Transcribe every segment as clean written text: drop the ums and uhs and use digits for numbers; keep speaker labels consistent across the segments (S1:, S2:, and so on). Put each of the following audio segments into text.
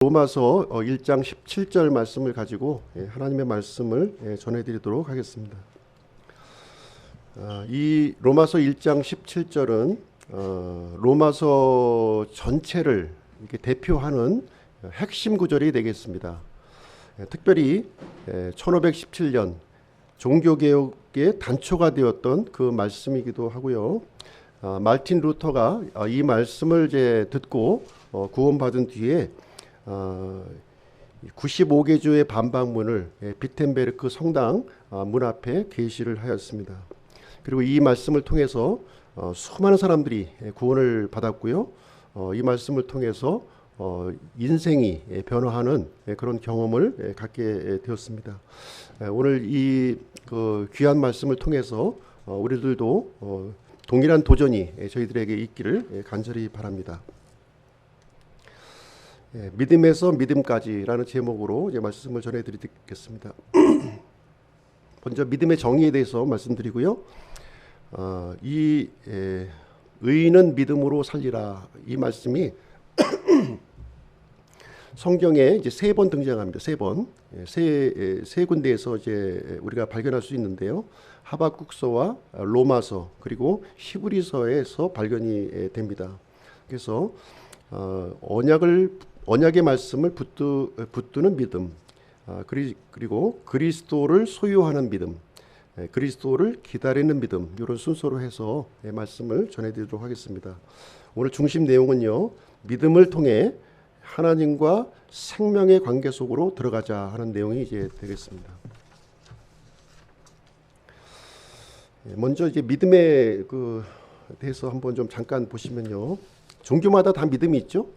S1: 로마서 1장 17절 말씀을 가지고 하나님의 말씀을 전해드리도록 하겠습니다. 이 로마서 1장 17절은 로마서 전체를 이렇게 대표하는 핵심 구절이 되겠습니다. 특별히 1517년 종교개혁의 단초가 되었던 그 말씀이기도 하고요. 말틴 루터가 이 말씀을 듣고 구원받은 뒤에 95개조의 반박문을 비텐베르크 성당 문 앞에 게시를 하였습니다. 그리고 이 말씀을 통해서 수많은 사람들이 구원을 받았고요. 이 말씀을 통해서 인생이 변화하는 그런 경험을 갖게 되었습니다. 오늘 이 귀한 말씀을 통해서 우리들도 동일한 도전이 저희들에게 있기를 간절히 바랍니다. 믿음에서 믿음까지라는 제목으로 이제 말씀을 전해드리겠습니다. 먼저 믿음의 정의에 대해서 말씀드리고요. 의인은 믿음으로 살리라, 이 말씀이 성경에 이제 3번 등장합니다. 3번, 세 군데에서 이제 우리가 발견할 수 있는데요. 하박국서와 로마서 그리고 히브리서에서 발견이 됩니다. 그래서 언약의 말씀을 붙드는 믿음, 그리고 그리스도를 소유하는 믿음, 그리스도를 기다리는 믿음, 이런 순서로 해서 말씀을 전해드리도록 하겠습니다. 오늘 중심 내용은요, 믿음을 통해 하나님과 생명의 관계 속으로 들어가자 하는 내용이 이제 되겠습니다. 먼저 이제 믿음에 대해서 한번 좀 잠깐 보시면요, 종교마다 다 믿음이 있죠.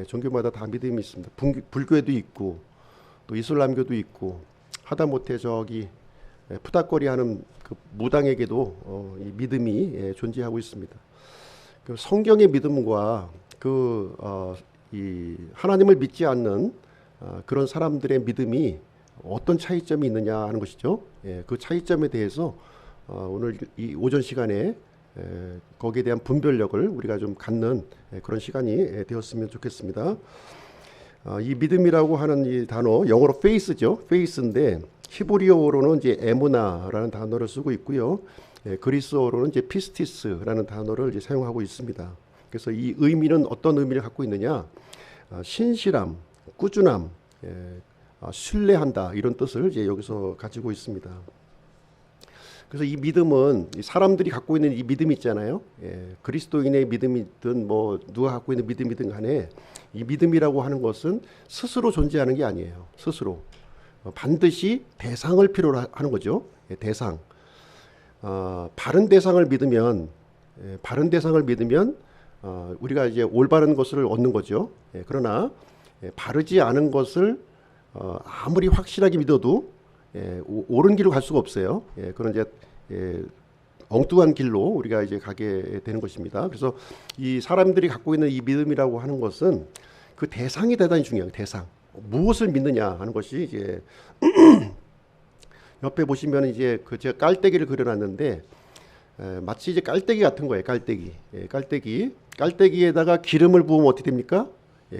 S1: 종교마다 다 믿음이 있습니다. 불교에도 있고 또 이슬람교도 있고 하다못해 푸닥거리하는 그 무당에게도 이 믿음이 존재하고 있습니다. 그 성경의 믿음과 이 하나님을 믿지 않는 그런 사람들의 믿음이 어떤 차이점이 있느냐 하는 것이죠. 그 차이점에 대해서 오늘 이 오전 시간에 거기에 대한 분별력을 우리가 좀 갖는 그런 시간이 되었으면 좋겠습니다. 이 믿음이라고 하는 이 단어, 영어로 faith죠. faith인데 히브리어로는 이제 에무나라는 단어를 쓰고 있고요. 그리스어로는 이제 피스티스라는 단어를 이제 사용하고 있습니다. 그래서 이 의미는 어떤 의미를 갖고 있느냐? 신실함, 꾸준함, 신뢰한다, 이런 뜻을 이제 여기서 가지고 있습니다. 그래서 이 믿음은 사람들이 갖고 있는 이 믿음이 있잖아요. 그리스도인의 믿음이든 뭐 누가 갖고 있는 믿음이든 간에 이 믿음이라고 하는 것은 스스로 존재하는 게 아니에요. 스스로 반드시 대상을 필요로 하는 거죠. 대상. 바른 대상을 믿으면 우리가 이제 올바른 것을 얻는 거죠. 그러나 바르지 않은 것을 아무리 확실하게 믿어도 옳은 길로 갈 수가 없어요. 그런 이제 엉뚱한 길로 우리가 이제 가게 되는 것입니다. 그래서 이 사람들이 갖고 있는 이 믿음이라고 하는 것은 그 대상이 대단히 중요해요. 대상. 무엇을 믿느냐 하는 것이 이제 옆에 보시면 이제 제가 깔때기를 그려놨는데 마치 이제 깔때기 같은 거예요. 깔때기에다가 기름을 부으면 어떻게 됩니까?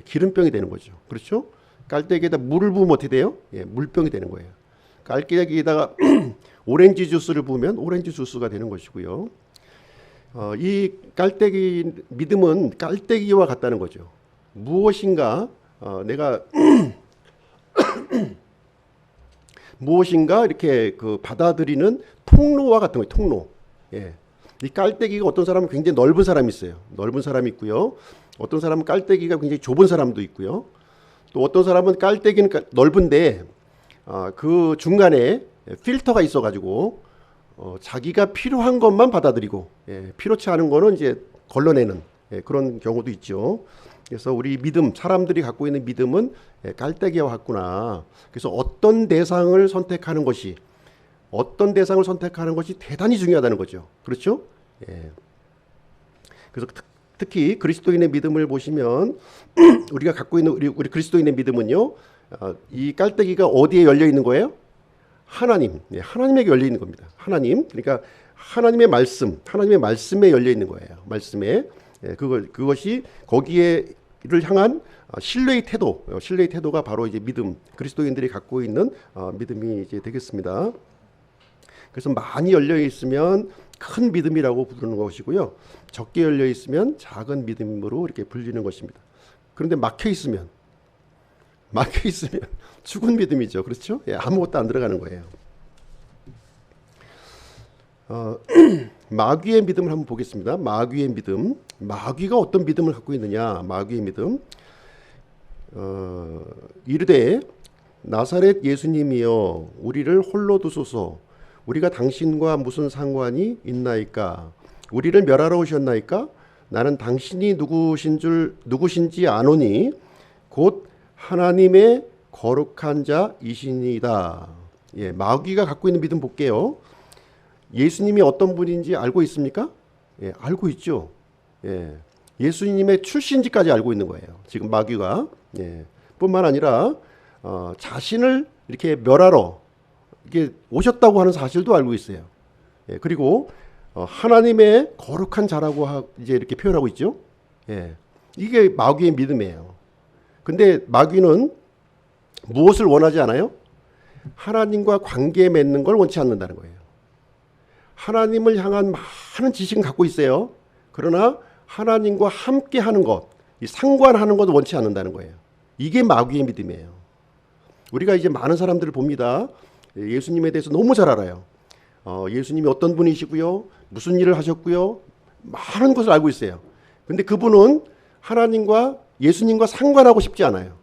S1: 기름병이 되는 거죠. 그렇죠? 깔때기에다 물을 부으면 어떻게 돼요? 물병이 되는 거예요. 깔때기에다가 오렌지 주스를 부으면 오렌지 주스가 되는 것이고요. 이 믿음은 깔때기와 같다는 거죠. 무엇인가 무엇인가 이렇게 받아들이는 통로와 같은 거예요. 통로. 이 깔때기가 어떤 사람은 굉장히 넓은 사람이 있어요. 넓은 사람이 있고요. 어떤 사람은 깔때기가 굉장히 좁은 사람도 있고요. 또 어떤 사람은 깔때기는 넓은데 그 중간에 필터가 있어가지고 자기가 필요한 것만 받아들이고 필요치 않은 거는 이제 걸러내는 그런 경우도 있죠. 그래서 우리 믿음, 사람들이 갖고 있는 믿음은 깔때기와 같구나. 그래서 어떤 대상을 선택하는 것이 대단히 중요하다는 거죠. 그렇죠? 그래서 특히 그리스도인의 믿음을 보시면 우리가 갖고 있는 우리 그리스도인의 믿음은요, 이 깔때기가 어디에 열려 있는 거예요? 하나님에게 열려 있는 겁니다. 그러니까 하나님의 말씀에 열려 있는 거예요. 말씀에 그것이 거기에 향한 신뢰의 태도, 신뢰의 태도가 바로 이제 믿음, 그리스도인들이 갖고 있는 믿음이 이제 되겠습니다. 그래서 많이 열려 있으면 큰 믿음이라고 부르는 것이고요. 적게 열려 있으면 작은 믿음으로 이렇게 불리는 것입니다. 그런데 막혀 있으면 죽은 믿음이죠. 그렇죠? 예, 아무것도 안 들어가는 거예요. 마귀의 믿음을 한번 보겠습니다. 마귀의 믿음. 마귀가 어떤 믿음을 갖고 있느냐? 마귀의 믿음. 이르되 나사렛 예수님이여 우리를 홀로 두소서. 우리가 당신과 무슨 상관이 있나이까? 우리를 멸하러 오셨나이까? 나는 당신이 누구신지 아노니 곧 하나님의 거룩한 자이시니이다. 예, 마귀가 갖고 있는 믿음 볼게요. 예수님이 어떤 분인지 알고 있습니까? 예, 알고 있죠. 예, 예수님의 출신지까지 알고 있는 거예요. 지금 마귀가. 예, 뿐만 아니라 자신을 이렇게 멸하러 이게 오셨다고 하는 사실도 알고 있어요. 예, 그리고 하나님의 거룩한 자라고 이제 이렇게 표현하고 있죠. 예, 이게 마귀의 믿음이에요. 근데 마귀는 무엇을 원하지 않아요? 하나님과 관계 맺는 걸 원치 않는다는 거예요. 하나님을 향한 많은 지식은 갖고 있어요. 그러나 하나님과 함께 하는 것, 이 상관하는 것을 원치 않는다는 거예요. 이게 마귀의 믿음이에요. 우리가 이제 많은 사람들을 봅니다. 예수님에 대해서 너무 잘 알아요. 예수님이 어떤 분이시고요, 무슨 일을 하셨고요, 많은 것을 알고 있어요. 근데 그분은 하나님과 예수님과 상관하고 싶지 않아요.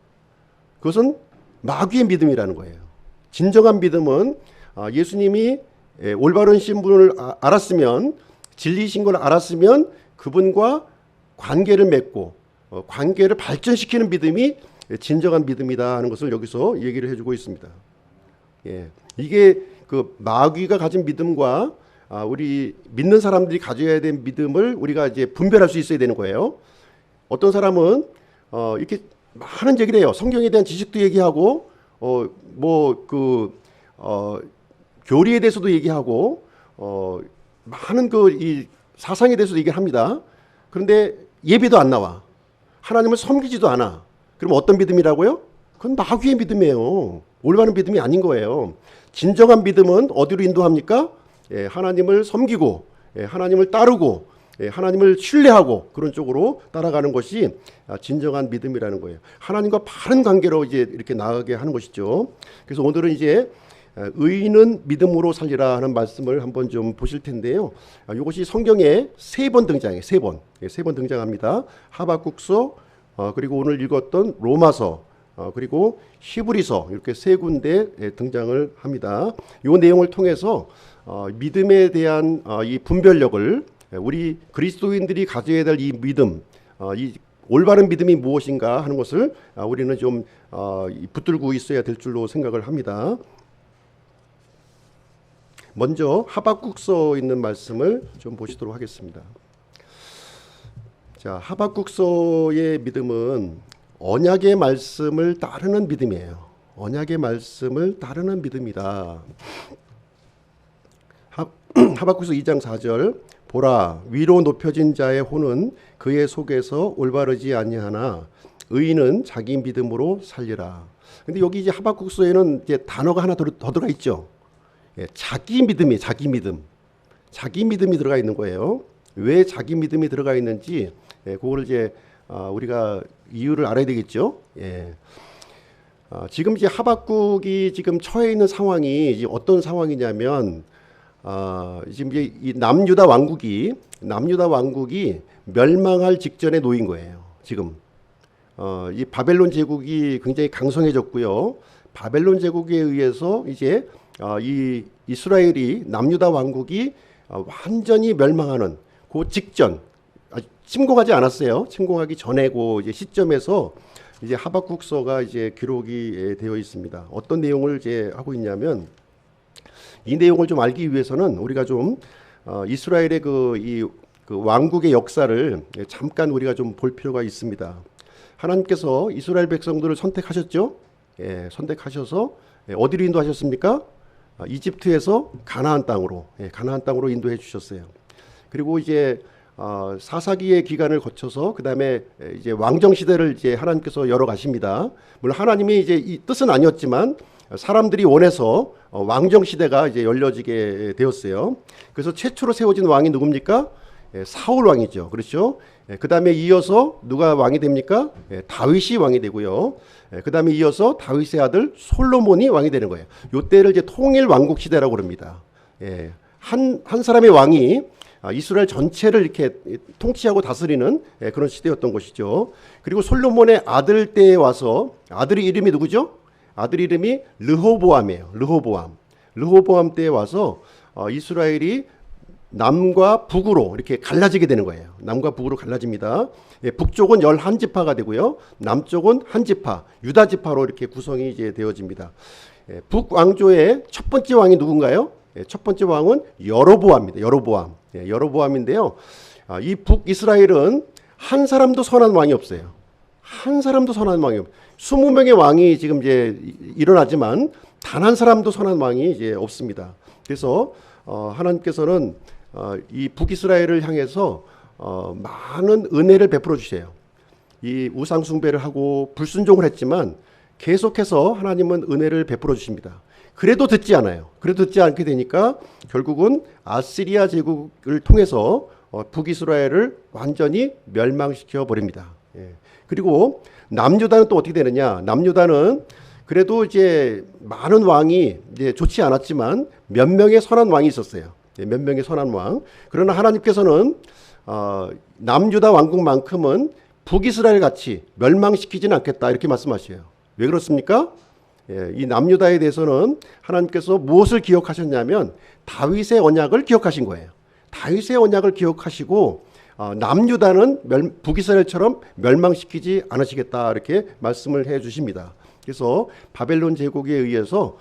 S1: 그것은 마귀의 믿음이라는 거예요. 진정한 믿음은 예수님이 올바른 신분을 알았으면, 진리신 걸 알았으면 그분과 관계를 맺고 관계를 발전시키는 믿음이 진정한 믿음이다 하는 것을 여기서 얘기를 해주고 있습니다. 예, 이게 그 마귀가 가진 믿음과 우리 믿는 사람들이 가져야 되는 믿음을 우리가 이제 분별할 수 있어야 되는 거예요. 어떤 사람은 이렇게 많은 얘기를 해요. 성경에 대한 지식도 얘기하고 교리에 대해서도 얘기하고 많은 이 사상에 대해서도 얘기를 합니다. 그런데 예배도 안 나와. 하나님을 섬기지도 않아. 그럼 어떤 믿음이라고요? 그건 마귀의 믿음이에요. 올바른 믿음이 아닌 거예요. 진정한 믿음은 어디로 인도합니까? 예, 하나님을 섬기고, 예, 하나님을 따르고, 예, 하나님을 신뢰하고 그런 쪽으로 따라가는 것이 진정한 믿음이라는 거예요. 하나님과 바른 관계로 이제 이렇게 나아가게 하는 것이죠. 그래서 오늘은 이제 의인은 믿음으로 살리라 하는 말씀을 한번 좀 보실 텐데요. 이것이 성경에 3번 등장해요. 3번. 예, 3번 등장합니다. 하박국서, 그리고 오늘 읽었던 로마서, 그리고 히브리서 이렇게 3군데 등장을 합니다. 이 내용을 통해서 믿음에 대한 이 분별력을 우리 그리스도인들이 가져야 될 이 믿음, 이 올바른 믿음이 무엇인가 하는 것을 우리는 좀 붙들고 있어야 될 줄로 생각을 합니다. 먼저 하박국서에 있는 말씀을 좀 보시도록 하겠습니다. 자, 하박국서의 믿음은 언약의 말씀을 따르는 믿음이에요. 언약의 말씀을 따르는 믿음이다. 하박국서 2장 4절 보라 위로 높여진 자의 혼은 그의 속에서 올바르지 아니하나 의인은 자기 믿음으로 살리라. 근데 여기 이제 하박국서에는 이제 단어가 하나 더 들어가 있죠. 예, 자기 믿음이 자기 믿음이 들어가 있는 거예요. 왜 자기 믿음이 들어가 있는지 그거를 이제 우리가 이유를 알아야 되겠죠. 예. 지금 이제 하박국이 지금 처해 있는 상황이 이제 어떤 상황이냐면 지금 이제 이 남유다 왕국이 멸망할 직전에 놓인 거예요. 지금 이 바벨론 제국이 굉장히 강성해졌고요. 바벨론 제국에 의해서 이제 이 이스라엘이 남유다 왕국이 완전히 멸망하는 그 직전, 침공하지 않았어요. 침공하기 전에 그 이제 시점에서 이제 하박국서가 이제 기록이 되어 있습니다. 어떤 내용을 이제 하고 있냐면 이 내용을 좀 알기 위해서는 우리가 좀 이스라엘의 그 왕국의 역사를 잠깐 우리가 좀 볼 필요가 있습니다. 하나님께서 이스라엘 백성들을 선택하셨죠. 예, 선택하셔서 어디로 인도하셨습니까? 이집트에서 가나안 땅으로 인도해 주셨어요. 그리고 이제 사사기의 기간을 거쳐서 그 다음에 이제 왕정 시대를 이제 하나님께서 열어 가십니다. 물론 하나님이 이제 이 뜻은 아니었지만 사람들이 원해서 왕정 시대가 이제 열려지게 되었어요. 그래서 최초로 세워진 왕이 누굽니까? 사울 왕이죠. 그렇죠? 그 다음에 이어서 누가 왕이 됩니까? 다윗이 왕이 되고요. 그 다음에 이어서 다윗의 아들 솔로몬이 왕이 되는 거예요. 이때를 이제 통일 왕국 시대라고 그럽니다. 한 사람의 왕이 이스라엘 전체를 이렇게 통치하고 다스리는 그런 시대였던 것이죠. 그리고 솔로몬의 아들 때에 와서 아들의 이름이 누구죠? 아들 이름이 르호보암이에요. 르호보암 때에 와서 이스라엘이 남과 북으로 이렇게 갈라지게 되는 거예요. 남과 북으로 갈라집니다. 북쪽은 11지파가 되고요. 남쪽은 한 지파, 유다 지파로 이렇게 구성이 이제 되어집니다. 북왕조의 첫 번째 왕이 누군가요? 첫 번째 왕은 여로보암입니다. 여로보암인데요. 이 북이스라엘은 한 사람도 선한 왕이 없어요. 한 사람도 선한 왕이 없어요. 20명의 왕이 지금 이제 일어나지만 단 한 사람도 선한 왕이 이제 없습니다. 그래서 하나님께서는 이 북이스라엘을 향해서 많은 은혜를 베풀어 주세요. 이 우상 숭배를 하고 불순종을 했지만 계속해서 하나님은 은혜를 베풀어 주십니다. 그래도 듣지 않아요. 그래도 듣지 않게 되니까 결국은 아시리아 제국을 통해서 북이스라엘을 완전히 멸망시켜 버립니다. 그리고 남유다는 또 어떻게 되느냐? 남유다는 그래도 이제 많은 왕이 이제 좋지 않았지만 몇 명의 선한 왕이 있었어요. 몇 명의 선한 왕. 그러나 하나님께서는 남유다 왕국만큼은 북이스라엘 같이 멸망시키지는 않겠다 이렇게 말씀하셔요. 왜 그렇습니까? 이 남유다에 대해서는 하나님께서 무엇을 기억하셨냐면 다윗의 언약을 기억하신 거예요. 다윗의 언약을 기억하시고 남유다는 북이스라엘처럼 멸망시키지 않으시겠다 이렇게 말씀을 해 주십니다. 그래서 바벨론 제국에 의해서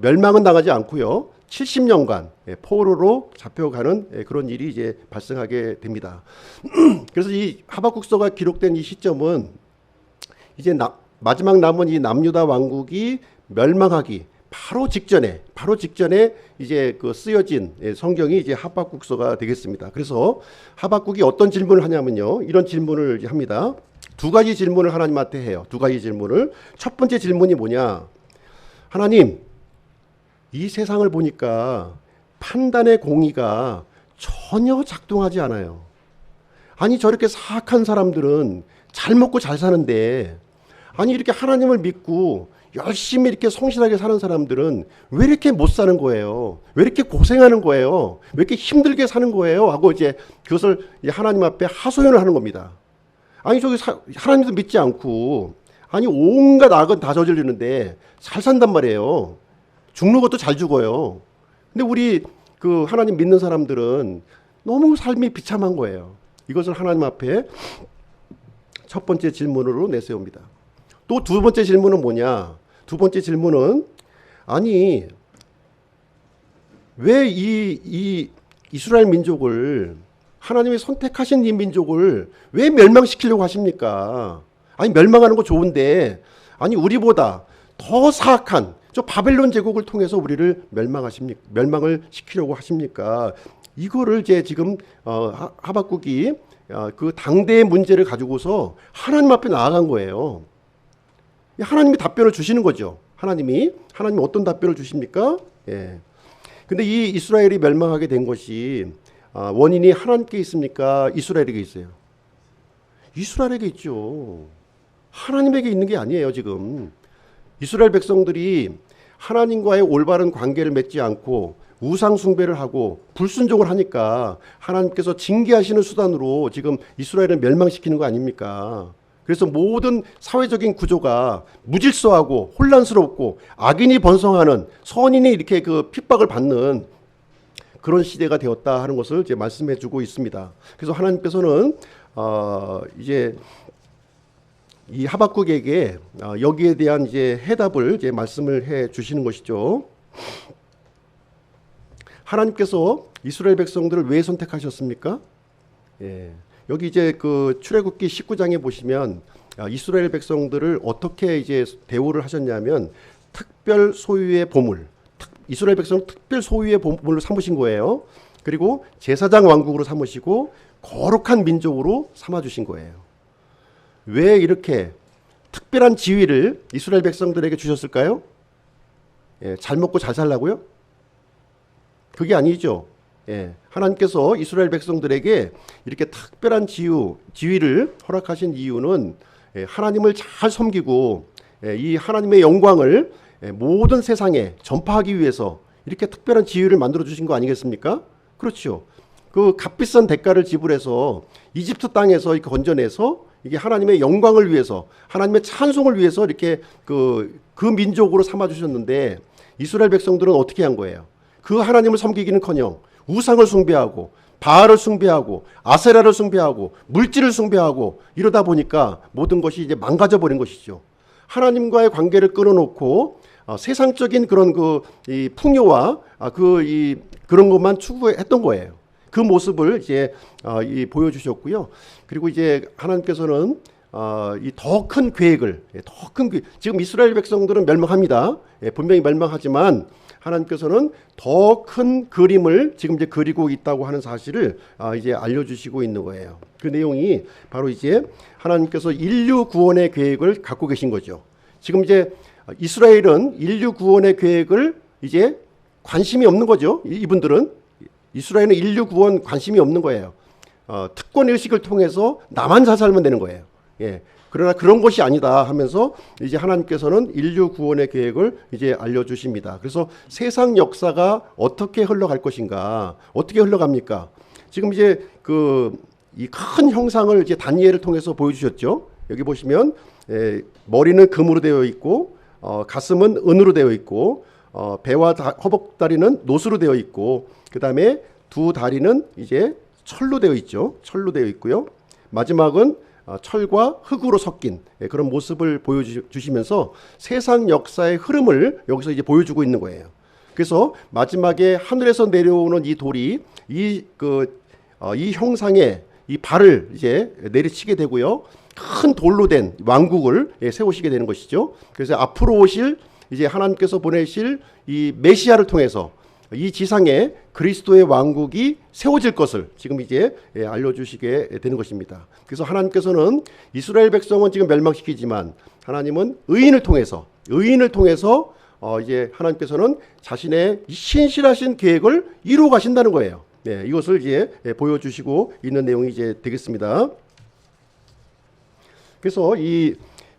S1: 멸망은 당하지 않고요. 70년간 포로로 잡혀가는 그런 일이 이제 발생하게 됩니다. 그래서 이 하박국서가 기록된 이 시점은 이제 마지막 남은 이 남유다 왕국이 멸망하기 바로 직전에 이제 그 쓰여진 성경이 이제 하박국서가 되겠습니다. 그래서 하박국이 어떤 질문을 하냐면요, 이런 질문을 합니다. 두 가지 질문을 하나님한테 해요. 두 가지 질문을. 첫 번째 질문이 뭐냐? 하나님, 이 세상을 보니까 판단의 공의가 전혀 작동하지 않아요. 아니 저렇게 사악한 사람들은 잘 먹고 잘 사는데, 아니 이렇게 하나님을 믿고 열심히 이렇게 성실하게 사는 사람들은 왜 이렇게 못 사는 거예요? 왜 이렇게 고생하는 거예요? 왜 이렇게 힘들게 사는 거예요? 하고 이제 그것을 하나님 앞에 하소연을 하는 겁니다. 아니 저기 하나님도 믿지 않고 아니 온갖 악은 다 저지르는데 잘 산단 말이에요. 죽는 것도 잘 죽어요. 근데 우리 그 하나님 믿는 사람들은 너무 삶이 비참한 거예요. 이것을 하나님 앞에 첫 번째 질문으로 내세웁니다. 또 두 번째 질문은 뭐냐? 두 번째 질문은 아니 왜 이 이스라엘 민족을 하나님이 선택하신 이 민족을 왜 멸망시키려고 하십니까? 아니 멸망하는 거 좋은데 아니 우리보다 더 사악한 저 바벨론 제국을 통해서 우리를 멸망을 시키려고 하십니까? 이거를 이제 지금 하박국이 그 당대의 문제를 가지고서 하나님 앞에 나아간 거예요. 하나님이 답변을 주시는 거죠. 하나님이 어떤 답변을 주십니까? 근데 이 이스라엘이 멸망하게 된 것이 원인이 하나님께 있습니까? 이스라엘에게 있어요. 이스라엘에게 있죠. 하나님에게 있는 게 아니에요, 지금. 이스라엘 백성들이 하나님과의 올바른 관계를 맺지 않고 우상 숭배를 하고 불순종을 하니까 하나님께서 징계하시는 수단으로 지금 이스라엘을 멸망시키는 거 아닙니까? 그래서 모든 사회적인 구조가 무질서하고 혼란스럽고 악인이 번성하는, 선인이 이렇게 그 핍박을 받는 그런 시대가 되었다 하는 것을 이제 말씀해 주고 있습니다. 그래서 하나님께서는 이제 이 하박국에게 여기에 대한 이제 해답을 이제 말씀을 해 주시는 것이죠. 하나님께서 이스라엘 백성들을 왜 선택하셨습니까? 여기 이제 그 출애굽기 19장에 보시면 이스라엘 백성들을 어떻게 이제 대우를 하셨냐면 특별 소유의 보물, 이스라엘 백성을 특별 소유의 보물로 삼으신 거예요. 그리고 제사장 왕국으로 삼으시고 거룩한 민족으로 삼아주신 거예요. 왜 이렇게 특별한 지위를 이스라엘 백성들에게 주셨을까요? 예, 잘 먹고 잘 살라고요? 그게 아니죠. 예, 하나님께서 이스라엘 백성들에게 이렇게 특별한 지위를 허락하신 이유는 하나님을 잘 섬기고 이 하나님의 영광을 모든 세상에 전파하기 위해서 이렇게 특별한 지위를 만들어 주신 거 아니겠습니까? 그렇죠. 그 값비싼 대가를 지불해서 이집트 땅에서 이렇게 건져내서 이게 하나님의 영광을 위해서 하나님의 찬송을 위해서 이렇게 그 민족으로 삼아 주셨는데 이스라엘 백성들은 어떻게 한 거예요? 그 하나님을 섬기기는커녕 우상을 숭배하고 바알을 숭배하고 아세라를 숭배하고 물질을 숭배하고 이러다 보니까 모든 것이 이제 망가져 버린 것이죠. 하나님과의 관계를 끊어놓고 세상적인 그런 이 풍요와 그런 것만 추구했던 거예요. 그 모습을 이제 보여주셨고요. 그리고 이제 하나님께서는 이 더 큰 계획을, 지금 이스라엘 백성들은 멸망합니다. 분명히 멸망하지만 하나님께서는 더 큰 그림을 지금 이제 그리고 있다고 하는 사실을 이제 알려주시고 있는 거예요. 그 내용이 바로 이제 하나님께서 인류 구원의 계획을 갖고 계신 거죠. 지금 이제 이스라엘은 인류 구원의 계획을 이제 관심이 없는 거죠. 이분들은 이스라엘은 인류 구원 관심이 없는 거예요. 특권 의식을 통해서 나만 잘 살면 되는 거예요. 예. 그러나 그런 것이 아니다 하면서 이제 하나님께서는 인류 구원의 계획을 이제 알려주십니다. 그래서 세상 역사가 어떻게 흘러갈 것인가, 어떻게 흘러갑니까? 지금 이제 이 큰 형상을 이제 다니엘을 통해서 보여주셨죠. 여기 보시면 머리는 금으로 되어 있고, 가슴은 은으로 되어 있고, 배와 허벅다리는 노수로 되어 있고, 그 다음에 두 다리는 이제 철로 되어 있죠. 철로 되어 있고요. 마지막은 철과 흙으로 섞인 그런 모습을 보여주시면서 세상 역사의 흐름을 여기서 이제 보여주고 있는 거예요. 그래서 마지막에 하늘에서 내려오는 이 돌이 이 형상의 이 발을 이제 내리치게 되고요. 큰 돌로 된 왕국을 세우시게 되는 것이죠. 그래서 앞으로 오실 이제 하나님께서 보내실 이 메시아를 통해서 이 지상에 그리스도의 왕국이 세워질 것을 지금 이제 알려주시게 되는 것입니다. 그래서 하나님께서는 이스라엘 백성은 지금 멸망시키지만 하나님은 의인을 통해서 이제 하나님께서는 자신의 신실하신 계획을 이루어 가신다는 거예요. 네, 이것을 이제 보여주시고 있는 내용이 이제 되겠습니다. 그래서 이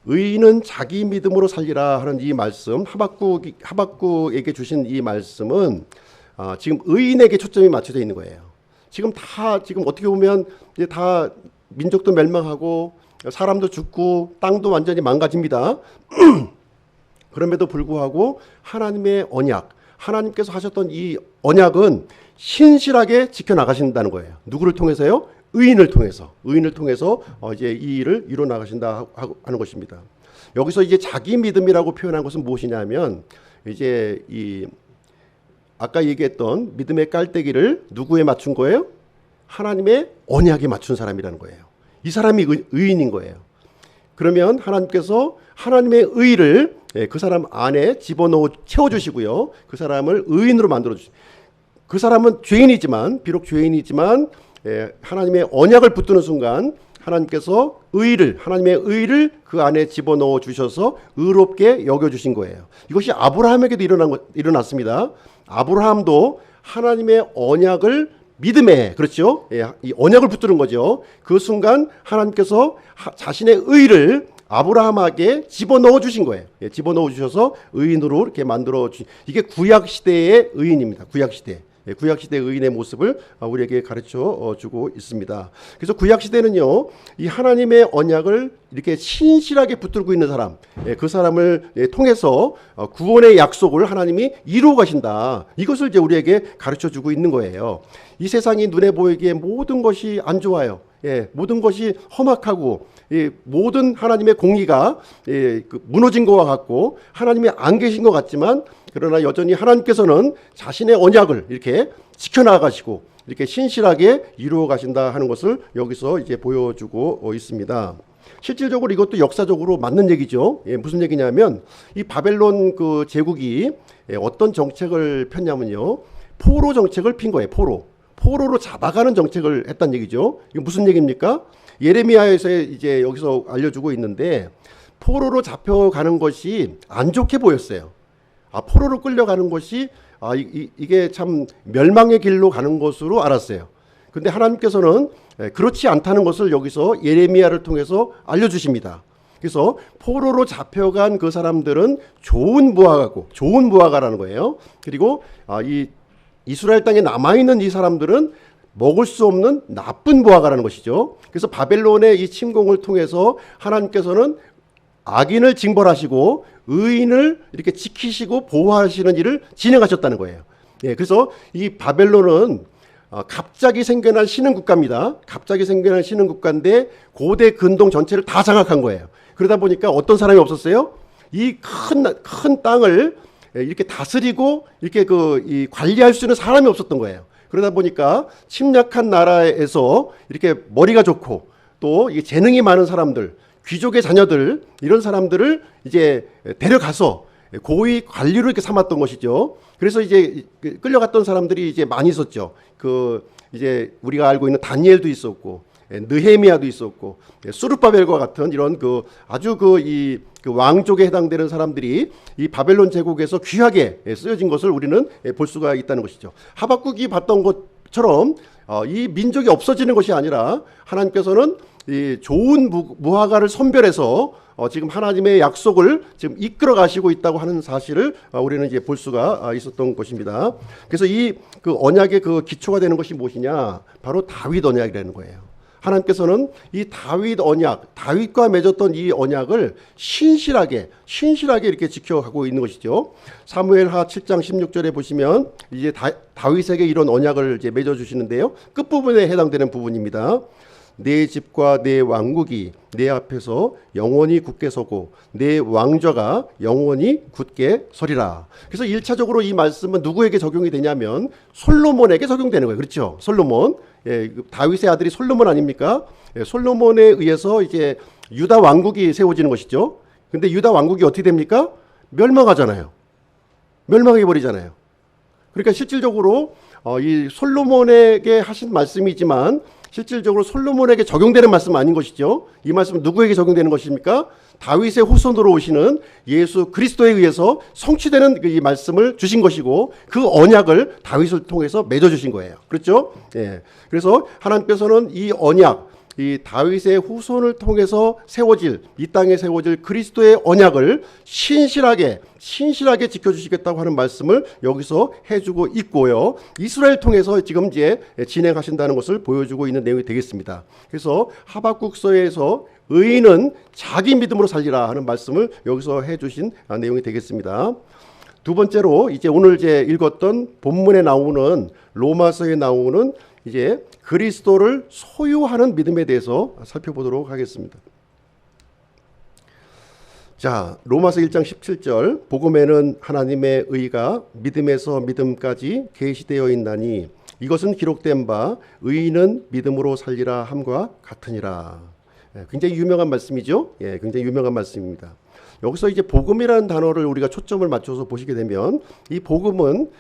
S1: 의인은 자기 믿음으로 살리라 하는 이 말씀, 하박국에게 주신 이 말씀은 지금 의인에게 초점이 맞춰져 있는 거예요. 지금 어떻게 보면 이제 다 민족도 멸망하고 사람도 죽고 땅도 완전히 망가집니다. 그럼에도 불구하고 하나님의 언약, 하나님께서 하셨던 이 언약은 신실하게 지켜나가신다는 거예요. 누구를 통해서요? 의인을 통해서 이제 이 일을 이루어 나가신다 하는 것입니다. 여기서 이제 자기 믿음이라고 표현한 것은 무엇이냐면 이제 아까 얘기했던 믿음의 깔때기를 누구에 맞춘 거예요? 하나님의 언약에 맞춘 사람이라는 거예요. 이 사람이 의인인 거예요. 그러면 하나님께서 하나님의 의를 그 사람 안에 집어넣어 채워주시고요. 그 사람을 의인으로 만들어주시고, 그 사람은 비록 죄인이지만 하나님의 언약을 붙드는 순간 하나님께서 하나님의 의를 그 안에 집어넣어 주셔서 의롭게 여겨주신 거예요. 이것이 아브라함에게도 일어났습니다. 아브라함도 하나님의 언약을 믿음에, 그렇죠? 이 언약을 붙드는 거죠. 그 순간 하나님께서 자신의 의를 아브라함에게 집어넣어 주신 거예요. 집어넣어 주셔서 의인으로 이렇게 만들어 주신, 이게 구약 시대의 의인입니다. 구약 시대 의인의 모습을 우리에게 가르쳐 주고 있습니다. 그래서 구약 시대는요, 이 하나님의 언약을 이렇게 신실하게 붙들고 있는 사람, 그 사람을 통해서 구원의 약속을 하나님이 이루어 가신다. 이것을 이제 우리에게 가르쳐 주고 있는 거예요. 이 세상이 눈에 보이기에 모든 것이 안 좋아요. 모든 것이 험악하고 모든 하나님의 공의가 무너진 것과 같고 하나님이 안 계신 것 같지만, 그러나 여전히 하나님께서는 자신의 언약을 이렇게 지켜나가시고 이렇게 신실하게 이루어 가신다 하는 것을 여기서 이제 보여주고 있습니다. 실질적으로 이것도 역사적으로 맞는 얘기죠. 무슨 얘기냐면 이 바벨론 제국이 어떤 정책을 폈냐면요, 포로 정책을 핀 거예요. 포로로 잡아가는 정책을 했다는 얘기죠. 이거 무슨 얘기입니까? 예레미야에서 이제 여기서 알려주고 있는데 포로로 잡혀가는 것이 안 좋게 보였어요. 포로로 끌려가는 것이 이게 참 멸망의 길로 가는 것으로 알았어요. 근데 하나님께서는 그렇지 않다는 것을 여기서 예레미야를 통해서 알려주십니다. 그래서 포로로 잡혀간 그 사람들은 좋은 무화과라는 거예요. 그리고 이 이스라엘 땅에 남아있는 이 사람들은 먹을 수 없는 나쁜 무화과라는 것이죠. 그래서 바벨론의 이 침공을 통해서 하나님께서는 악인을 징벌하시고 의인을 이렇게 지키시고 보호하시는 일을 진행하셨다는 거예요. 그래서 이 바벨론은 갑자기 생겨난 신흥 국가입니다. 갑자기 생겨난 신흥 국가인데 고대 근동 전체를 다 장악한 거예요. 그러다 보니까 어떤 사람이 없었어요? 이 큰 땅을 이렇게 다스리고 이렇게 이 관리할 수 있는 사람이 없었던 거예요. 그러다 보니까 침략한 나라에서 이렇게 머리가 좋고 또 재능이 많은 사람들, 귀족의 자녀들, 이런 사람들을 이제 데려가서 고위 관리로 이렇게 삼았던 것이죠. 그래서 이제 끌려갔던 사람들이 이제 많이 있었죠. 이제 우리가 알고 있는 다니엘도 있었고, 느헤미야도 있었고, 수르바벨과 같은 이런 아주 이 왕족에 해당되는 사람들이 이 바벨론 제국에서 귀하게 쓰여진 것을 우리는 볼 수가 있다는 것이죠. 하박국이 봤던 것처럼 이 민족이 없어지는 것이 아니라 하나님께서는 이 좋은 무화과를 선별해서 지금 하나님의 약속을 지금 이끌어 가시고 있다고 하는 사실을 우리는 이제 볼 수가 있었던 것입니다. 그래서 그 언약의 그 기초가 되는 것이 무엇이냐? 바로 다윗 언약이라는 거예요. 하나님께서는 이 다윗 언약, 다윗과 맺었던 이 언약을 신실하게 이렇게 지켜가고 있는 것이죠. 사무엘하 7장 16절에 보시면 이제 다윗에게 이런 언약을 이제 맺어 주시는데요. 끝부분에 해당되는 부분입니다. 내 집과 내 왕국이 내 앞에서 영원히 굳게 서고 내 왕좌가 영원히 굳게 서리라. 그래서 1차적으로 이 말씀은 누구에게 적용이 되냐면 솔로몬에게 적용되는 거예요. 그렇죠? 솔로몬. 다윗의 아들이 솔로몬 아닙니까? 솔로몬에 의해서 이제 유다 왕국이 세워지는 것이죠. 근데 유다 왕국이 어떻게 됩니까? 멸망하잖아요. 멸망해 버리잖아요. 그러니까 실질적으로 이 솔로몬에게 하신 말씀이지만 실질적으로 솔로몬에게 적용되는 말씀은 아닌 것이죠. 이 말씀은 누구에게 적용되는 것입니까? 다윗의 후손으로 오시는 예수 그리스도에 의해서 성취되는 이 말씀을 주신 것이고 그 언약을 다윗을 통해서 맺어주신 거예요. 그렇죠? 그래서 하나님께서는 이 언약, 이 다윗의 후손을 통해서 이 땅에 세워질 그리스도의 언약을 신실하게 지켜주시겠다고 하는 말씀을 여기서 해주고 있고요. 이스라엘 통해서 지금 이제 진행하신다는 것을 보여주고 있는 내용이 되겠습니다. 그래서 하박국서에서 의인은 자기 믿음으로 살리라 하는 말씀을 여기서 해주신 내용이 되겠습니다. 두 번째로 이제 오늘 이제 읽었던 본문에 나오는 로마서에 나오는 이제 그리스도를 소유하는 믿음에 대해서 살펴보도록 하겠습니다. 자, 로마서 1장 17절 복음에는 하나님의 의가 믿음에서 믿음까지 계시되어 있나니 이것은 기록된 바 의인은 믿음으로 살리라 함과 같으니라. 굉장히 유명한 말씀이죠. 굉장히 유명한 말씀입니다. 여기서 이제 복음이라는 단어를 우리가 초점을 맞춰서 보시게 되면 이 복음은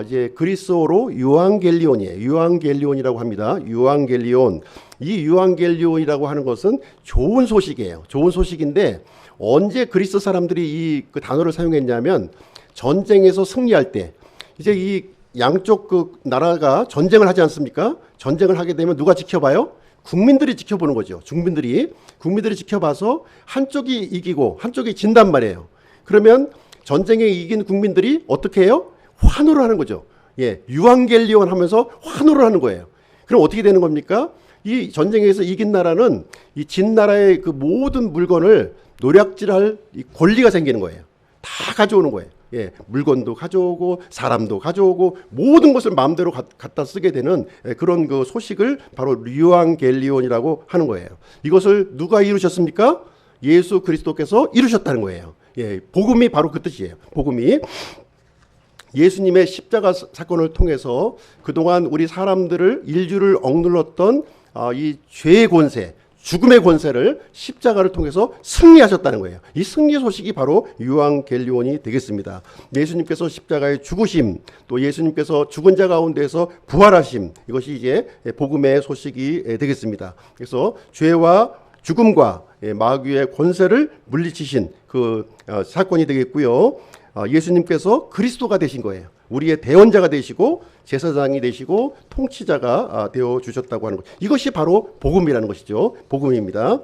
S1: 이제 그리스어로 유앙겔리온이에요. 유앙겔리온이라고 합니다. 유앙겔리온. 이 유앙겔리온이라고 하는 것은 좋은 소식이에요. 좋은 소식인데 언제 그리스 사람들이 그 단어를 사용했냐면 전쟁에서 승리할 때 이제 이 양쪽 그 나라가 전쟁을 하지 않습니까? 전쟁을 하게 되면 누가 지켜봐요? 국민들이 지켜보는 거죠. 국민들이 지켜봐서 한쪽이 이기고 한쪽이 진단 말이에요. 그러면 전쟁에 이긴 국민들이 어떻게 해요? 환호를 하는 거죠. 유앙겔리온 하면서 환호를 하는 거예요. 그럼 어떻게 되는 겁니까? 이 전쟁에서 이긴 나라는 이 진 나라의 그 모든 물건을 노략질할 권리가 생기는 거예요. 다 가져오는 거예요. 물건도 가져오고 사람도 가져오고 모든 것을 마음대로 갖다 쓰게 되는 그런 그 소식을 바로 유앙겔리온이라고 하는 거예요. 이것을 누가 이루셨습니까? 예수 그리스도께서 이루셨다는 거예요. 복음이 바로 그 뜻이에요. 복음이 예수님의 십자가 사건을 통해서 그동안 우리 사람들을 인류를 억눌렀던 이 죄의 권세, 죽음의 권세를 십자가를 통해서 승리하셨다는 거예요. 이 승리 소식이 바로 유앙겔리온이 되겠습니다. 예수님께서 십자가의 죽으심, 또 예수님께서 죽은 자 가운데서 부활하심, 이것이 이제 복음의 소식이 되겠습니다. 그래서 죄와 죽음과 마귀의 권세를 물리치신 그 사건이 되겠고요. 예수님께서 그리스도가 되신 거예요. 우리의 대언자가 되시고 제사장이 되시고 통치자가 되어 주셨다고 하는 것. 이것이 바로 복음이라는 것이죠. 복음입니다.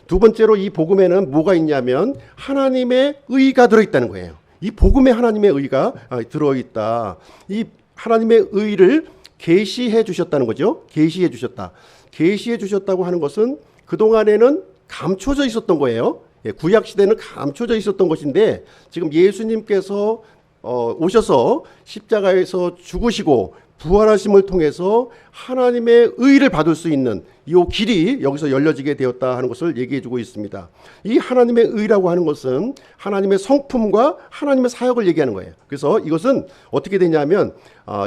S1: 두 번째로 이 복음에는 뭐가 있냐면 하나님의 의가 들어있다는 거예요. 이 복음에 하나님의 의가 들어있다. 이 하나님의 의를 계시해 주셨다는 거죠. 계시해 주셨다. 계시해 주셨다고 하는 것은 그동안에는 감춰져 있었던 거예요. 구약 시대는 감춰져 있었던 것인데 지금 예수님께서 오셔서 십자가에서 죽으시고 부활하심을 통해서 하나님의 의를 받을 수 있는 이 길이 여기서 열려지게 되었다 하는 것을 얘기해 주고 있습니다. 이 하나님의 의라고 하는 것은 하나님의 성품과 하나님의 사역을 얘기하는 거예요. 그래서 이것은 어떻게 되냐면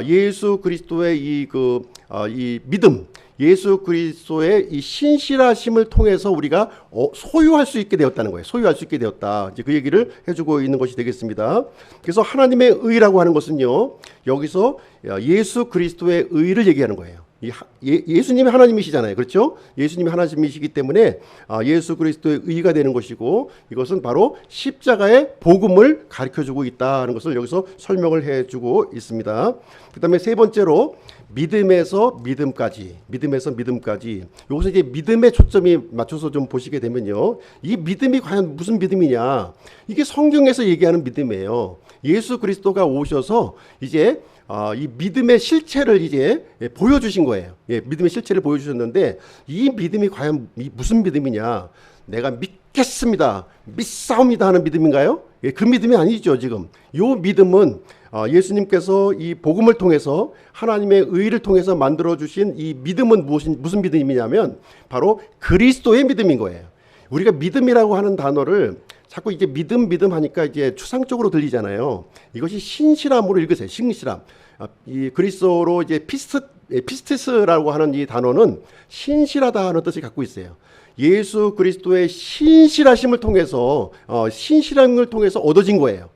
S1: 예수 그리스도의 이 믿음, 예수 그리스도의 이 신실하심을 통해서 우리가 소유할 수 있게 되었다는 거예요. 소유할 수 있게 되었다. 이제 그 얘기를 해주고 있는 것이 되겠습니다. 그래서 하나님의 의라고 하는 것은요, 여기서 예수 그리스도의 의를 얘기하는 거예요. 예수님이 하나님이시잖아요. 그렇죠? 예수님이 하나님이시기 때문에 예수 그리스도의 의가 되는 것이고 이것은 바로 십자가의 복음을 가르쳐주고 있다는 것을 여기서 설명을 해주고 있습니다. 그 다음에 세 번째로 믿음에서 믿음까지. 여기서 이제 믿음의 초점이 맞춰서 좀 보시게 되면요. 이 믿음이 과연 무슨 믿음이냐. 이게 성경에서 얘기하는 믿음이에요. 예수 그리스도가 오셔서 이제 이 믿음의 실체를 이제 보여주신 거예요. 믿음의 실체를 보여주셨는데 이 믿음이 과연 무슨 믿음이냐. 내가 믿겠습니다. 믿사옵니다 하는 믿음인가요? 그 믿음이 아니죠. 지금 이 믿음은 예수님께서 이 복음을 통해서 하나님의 의를 통해서 만들어주신 이 믿음은 무슨 믿음이냐면 바로 그리스도의 믿음인 거예요. 우리가 믿음이라고 하는 단어를 자꾸 이제 믿음 하니까 이제 추상적으로 들리잖아요. 이것이 신실함으로 읽으세요. 신실함. 이 그리스어로 이제 피스티스라고 하는 이 단어는 신실하다 하는 뜻을 갖고 있어요. 예수 그리스도의 신실하심을 통해서 신실함을 통해서 얻어진 거예요.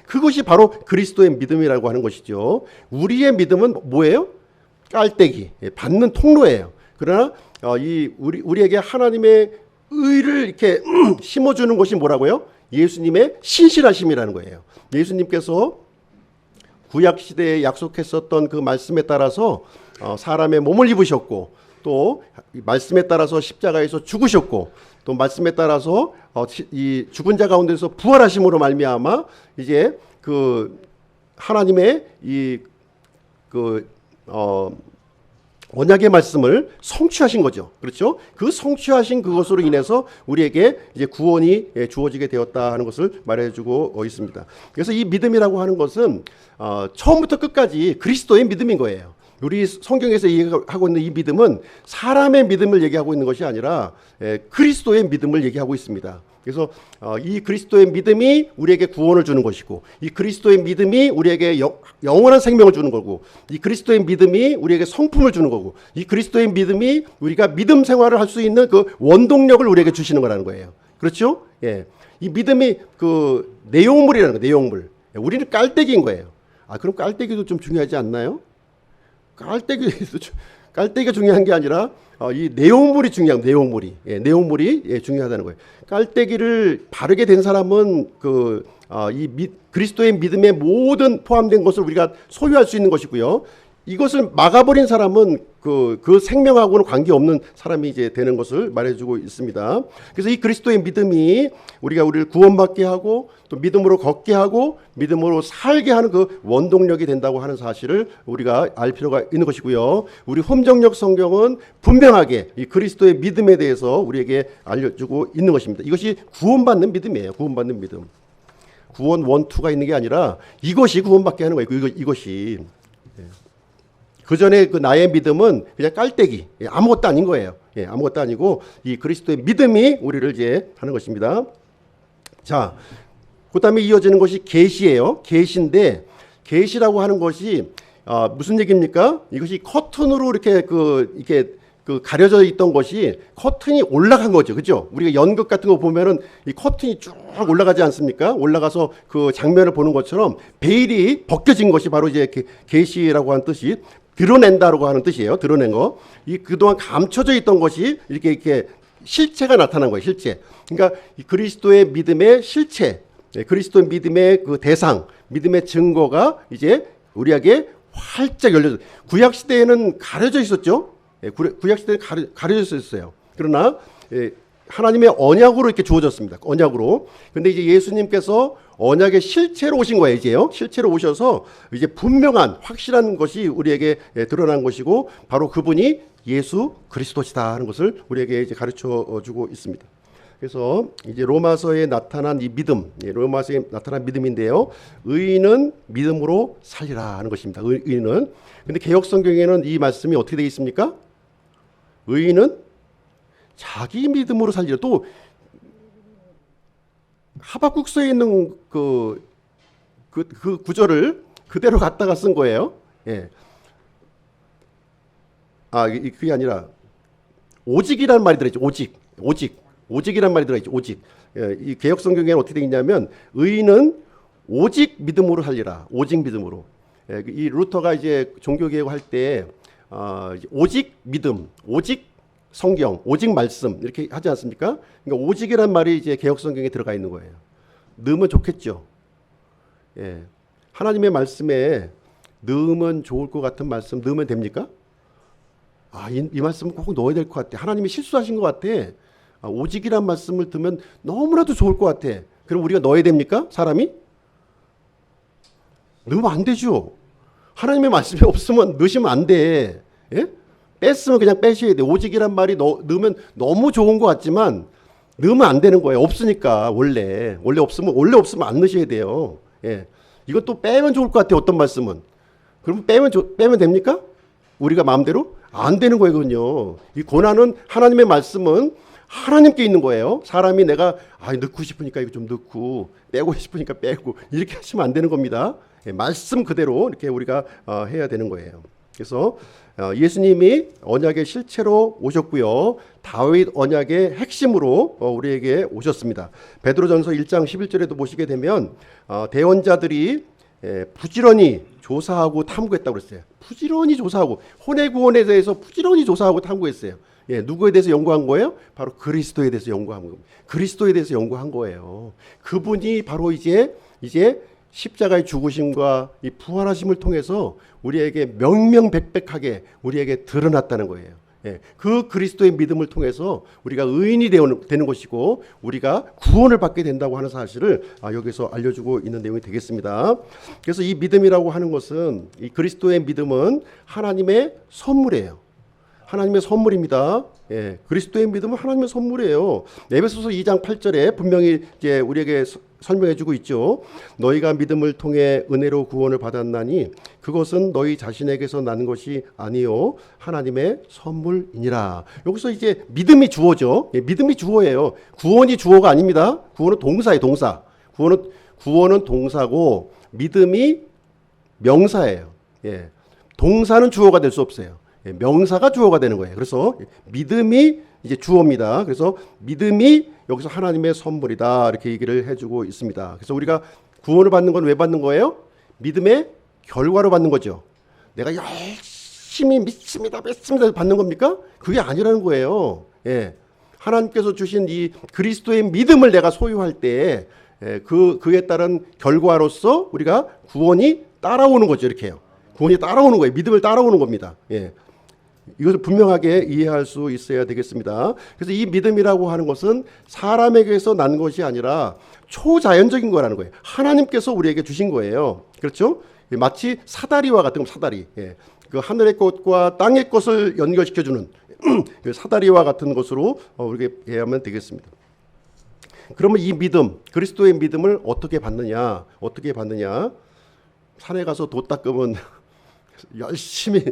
S1: 그것이 바로 그리스도의 믿음이라고 하는 것이죠. 우리의 믿음은 뭐예요? 깔때기, 받는 통로예요. 그러나 우리에게 하나님의 의를 이렇게 심어주는 것이 뭐라고요? 예수님의 신실하심이라는 거예요. 예수님께서 구약 시대에 약속했었던 그 말씀에 따라서 사람의 몸을 입으셨고 또 말씀에 따라서 십자가에서 죽으셨고 또 말씀에 따라서 이 죽은 자 가운데서 부활하심으로 말미암아 이제 그 하나님의 언약의 말씀을 성취하신 거죠. 그렇죠? 그 성취하신 그것으로 인해서 우리에게 이제 구원이 주어지게 되었다 하는 것을 말해주고 있습니다. 그래서 이 믿음이라고 하는 것은 처음부터 끝까지 그리스도의 믿음인 거예요. 우리 성경에서 얘기하고 있는 이 믿음은 사람의 믿음을 얘기하고 있는 것이 아니라 그리스도의 믿음을 얘기하고 있습니다. 그래서 이 그리스도의 믿음이 우리에게 구원을 주는 것이고 이 그리스도의 믿음이 우리에게 영원한 생명을 주는 거고 이 그리스도의 믿음이 우리에게 성품을 주는 거고 이 그리스도의 믿음이 우리가 믿음 생활을 할 수 있는 그 원동력을 우리에게 주시는 거라는 거예요. 그렇죠? 예. 이 믿음이 그 내용물이라는 거예요. 내용물. 우리는 깔때기인 거예요. 그럼 깔때기도 좀 중요하지 않나요? 깔때기가 중요한 게 아니라 이 내용물이 중요한 내용물이 중요하다는 거예요. 깔때기를 바르게 된 사람은 그리스도의 믿음에 모든 포함된 것을 우리가 소유할 수 있는 것이고요. 이것을 막아버린 사람은 그 생명하고는 관계없는 사람이 이제 되는 것을 말해주고 있습니다. 그래서 이 그리스도의 믿음이 우리를 구원받게 하고 또 믿음으로 걷게 하고 믿음으로 살게 하는 그 원동력이 된다고 하는 사실을 우리가 알 필요가 있는 것이고요. 우리 홈정력 성경은 분명하게 이 그리스도의 믿음에 대해서 우리에게 알려주고 있는 것입니다. 이것이 구원받는 믿음이에요. 구원받는 믿음. 구원 1, 2가 있는 게 아니라 이것이 구원받게 하는 거예요. 이것이. 그 전에 그 나의 믿음은 그냥 깔때기, 아무것도 아닌 거예요. 아무것도 아니고 이 그리스도의 믿음이 우리를 이제 하는 것입니다. 자, 그다음에 이어지는 것이 계시예요. 계시인데 계시라고 하는 것이 무슨 얘기입니까? 이것이 커튼으로 이렇게 그 가려져 있던 것이 커튼이 올라간 거죠. 그죠? 우리가 연극 같은 거 보면은 이 커튼이 쭉 올라가지 않습니까? 올라가서 그 장면을 보는 것처럼 베일이 벗겨진 것이 바로 이제 계시라고 하는 뜻이 드러낸다라고 하는 뜻이에요. 드러낸 거. 이 그동안 감춰져 있던 것이 이렇게 실체가 나타난 거예요. 실체. 그러니까 이 그리스도의 믿음의 실체, 그리스도의 믿음의 그 대상, 믿음의 증거가 이제 우리에게 활짝 열려져. 구약 시대에는 가려져 있었죠. 구약 시대에는 가려져 있었어요. 그러나 하나님의 언약으로 이렇게 주어졌습니다. 언약으로. 근데 이제 예수님께서 언약의 실체로 오신 거예요. 이제요. 실체로 오셔서 이제 분명한 확실한 것이 우리에게 드러난 것이고 바로 그분이 예수 그리스도시다 하는 것을 우리에게 이제 가르쳐 주고 있습니다. 그래서 이제 로마서에 나타난 이 믿음, 로마서에 나타난 믿음인데요. 의인은 믿음으로 살리라 하는 것입니다. 의인은. 근데 개역 성경에는 이 말씀이 어떻게 되어 있습니까? 의인은 자기 믿음으로 살리라. 또 하박국서에 있는 그 구절을 그대로 갖다가 쓴 거예요. 예. 그게 아니라 오직이라는 말이 들어있죠. 오직이란 말이 들어있죠. 오직. 이 개역 성경에는 어떻게 되어 있냐면 의인은 오직 믿음으로 살리라. 오직 믿음으로. 이 루터가 이제 종교개혁 할 때 오직 믿음, 오직 성경, 오직 말씀 이렇게 하지 않습니까? 그러니까 오직이란 말이 이제 개역 성경에 들어가 있는 거예요. 넣으면 좋겠죠. 예. 하나님의 말씀에 넣으면 좋을 것 같은 말씀 넣으면 됩니까? 이 말씀은 꼭 넣어야 될 것 같아. 하나님이 실수하신 것 같아. 오직이란 말씀을 듣면 너무나도 좋을 것 같아. 그럼 우리가 넣어야 됩니까? 사람이? 넣으면 안 되죠. 하나님의 말씀이 없으면 넣으시면 안 돼. 예? 뺐으면 그냥 빼셔야 돼. 오직이란 말이 넣으면 너무 좋은 것 같지만 넣으면 안 되는 거예요. 없으니까 원래 없으면 안 넣으셔야 돼요. 예. 이것도 빼면 좋을 것 같아. 어떤 말씀은. 그럼 빼면 됩니까? 우리가 마음대로? 안 되는 거예요, 그건요. 이 고난은 하나님의 말씀은 하나님께 있는 거예요. 사람이 내가 넣고 싶으니까 이거 좀 넣고 빼고 싶으니까 빼고 이렇게 하시면 안 되는 겁니다. 예, 말씀 그대로 이렇게 우리가 해야 되는 거예요. 그래서 예수님이 언약의 실체로 오셨고요. 다윗 언약의 핵심으로 우리에게 오셨습니다. 베드로전서 1장 11절에도 보시게 되면 대언자들이 부지런히 조사하고 탐구했다고 그랬어요. 부지런히 조사하고 혼외구원에 대해서 부지런히 조사하고 탐구했어요. 예, 누구에 대해서 연구한 거예요? 바로 그리스도에 대해서 연구한 겁니다. 그리스도에 대해서 연구한 거예요. 그분이 바로 이제 십자가의 죽으심과 이 부활하심을 통해서 우리에게 명명백백하게 우리에게 드러났다는 거예요. 예, 그 그리스도의 믿음을 통해서 우리가 의인이 되는 것이고 우리가 구원을 받게 된다고 하는 사실을 여기서 알려주고 있는 내용이 되겠습니다. 그래서 이 믿음이라고 하는 것은 이 그리스도의 믿음은 하나님의 선물이에요. 하나님의 선물입니다. 예, 그리스도의 믿음은 하나님의 선물이에요. 에베소서 2장 8절에 분명히 이제 우리에게 설명해주고 있죠. 너희가 믿음을 통해 은혜로 구원을 받았나니 그것은 너희 자신에게서 난 것이 아니요 하나님의 선물이니라. 여기서 이제 믿음이 주어죠. 예, 믿음이 주어예요. 구원이 주어가 아닙니다. 구원은 동사예요. 동사. 구원은 동사고 믿음이 명사예요. 예, 동사는 주어가 될 수 없어요. 명사가 주어가 되는 거예요. 그래서 믿음이 이제 주어입니다. 그래서 믿음이 여기서 하나님의 선물이다 이렇게 얘기를 해주고 있습니다. 그래서 우리가 구원을 받는 건 왜 받는 거예요? 믿음의 결과로 받는 거죠. 내가 열심히 믿습니다 받는 겁니까? 그게 아니라는 거예요. 예. 하나님께서 주신 이 그리스도의 믿음을 내가 소유할 때 그에 따른 결과로서 우리가 구원이 따라오는 거죠. 이렇게요. 구원이 따라오는 거예요. 믿음을 따라오는 겁니다. 예. 이것을 분명하게 이해할 수 있어야 되겠습니다. 그래서 이 믿음이라고 하는 것은 사람에게서 난 것이 아니라 초자연적인 거라는 거예요. 하나님께서 우리에게 주신 거예요. 그렇죠? 마치 사다리와 같은 사다리. 예. 그 하늘의 것과 땅의 것을 연결시켜주는 그 사다리와 같은 것으로 우리가 이해하면 되겠습니다. 그러면 이 믿음, 그리스도의 믿음을 어떻게 받느냐? 산에 가서 돛 닦으면 열심히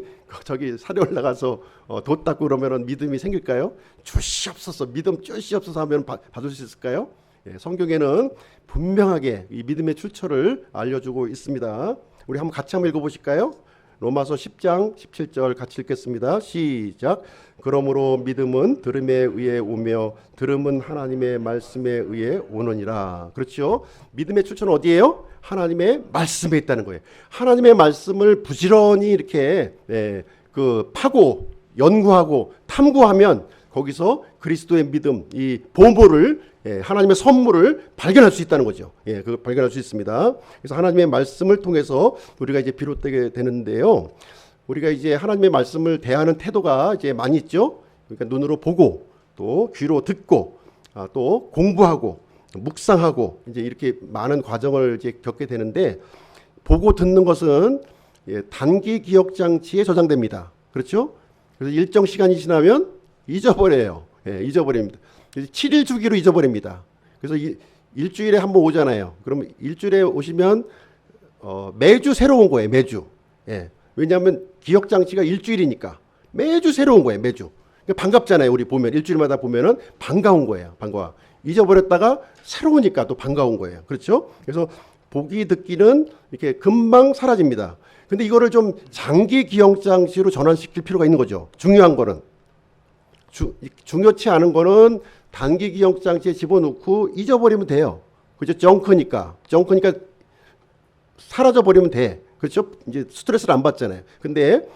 S1: 저기 산에 올라가서 돛 닦고 그러면 믿음이 생길까요? 주시옵소서 믿음 주시옵소서 하면 받을 수 있을까요? 예, 성경에는 분명하게 이 믿음의 출처를 알려주고 있습니다. 우리 같이 한번 읽어보실까요? 로마서 10장 17절 같이 읽겠습니다. 시작. 그러므로 믿음은 들음에 의해 오며 들음은 하나님의 말씀에 의해 오느니라. 그렇죠? 믿음의 출처는 어디예요? 하나님의 말씀에 있다는 거예요. 하나님의 말씀을 부지런히 이렇게 파고 연구하고 탐구하면 거기서 그리스도의 믿음, 이 보물을 하나님의 선물을 발견할 수 있다는 거죠. 그 발견할 수 있습니다. 그래서 하나님의 말씀을 통해서 우리가 이제 비롯되게 되는데요. 우리가 이제 하나님의 말씀을 대하는 태도가 이제 많이 있죠. 그러니까 눈으로 보고 또 귀로 듣고 또 공부하고 묵상하고 이제 이렇게 많은 과정을 이제 겪게 되는데 보고 듣는 것은 단기 기억 장치에 저장됩니다. 그렇죠? 그래서 일정 시간이 지나면 잊어버려요. 잊어버립니다. 7일 주기로 잊어버립니다. 그래서 일주일에 한 번 오잖아요. 그러면 일주일에 오시면 매주 새로운 거예요. 매주. 왜냐하면 기억 장치가 일주일이니까 매주 새로운 거예요. 매주. 그러니까 반갑잖아요. 우리 보면 일주일마다 보면은 반가운 거예요. 반가워. 잊어버렸다가 새로우니까 또 반가운 거예요. 그렇죠? 그래서 보기 듣기는 이렇게 금방 사라집니다. 근데 이거를 좀 장기 기억 장치로 전환시킬 필요가 있는 거죠. 중요한 거는. 중요치 않은 거는 단기 기억 장치에 집어넣고 잊어버리면 돼요. 그렇죠? 정크니까 사라져 버리면 돼. 그렇죠? 이제 스트레스를 안 받잖아요. 근데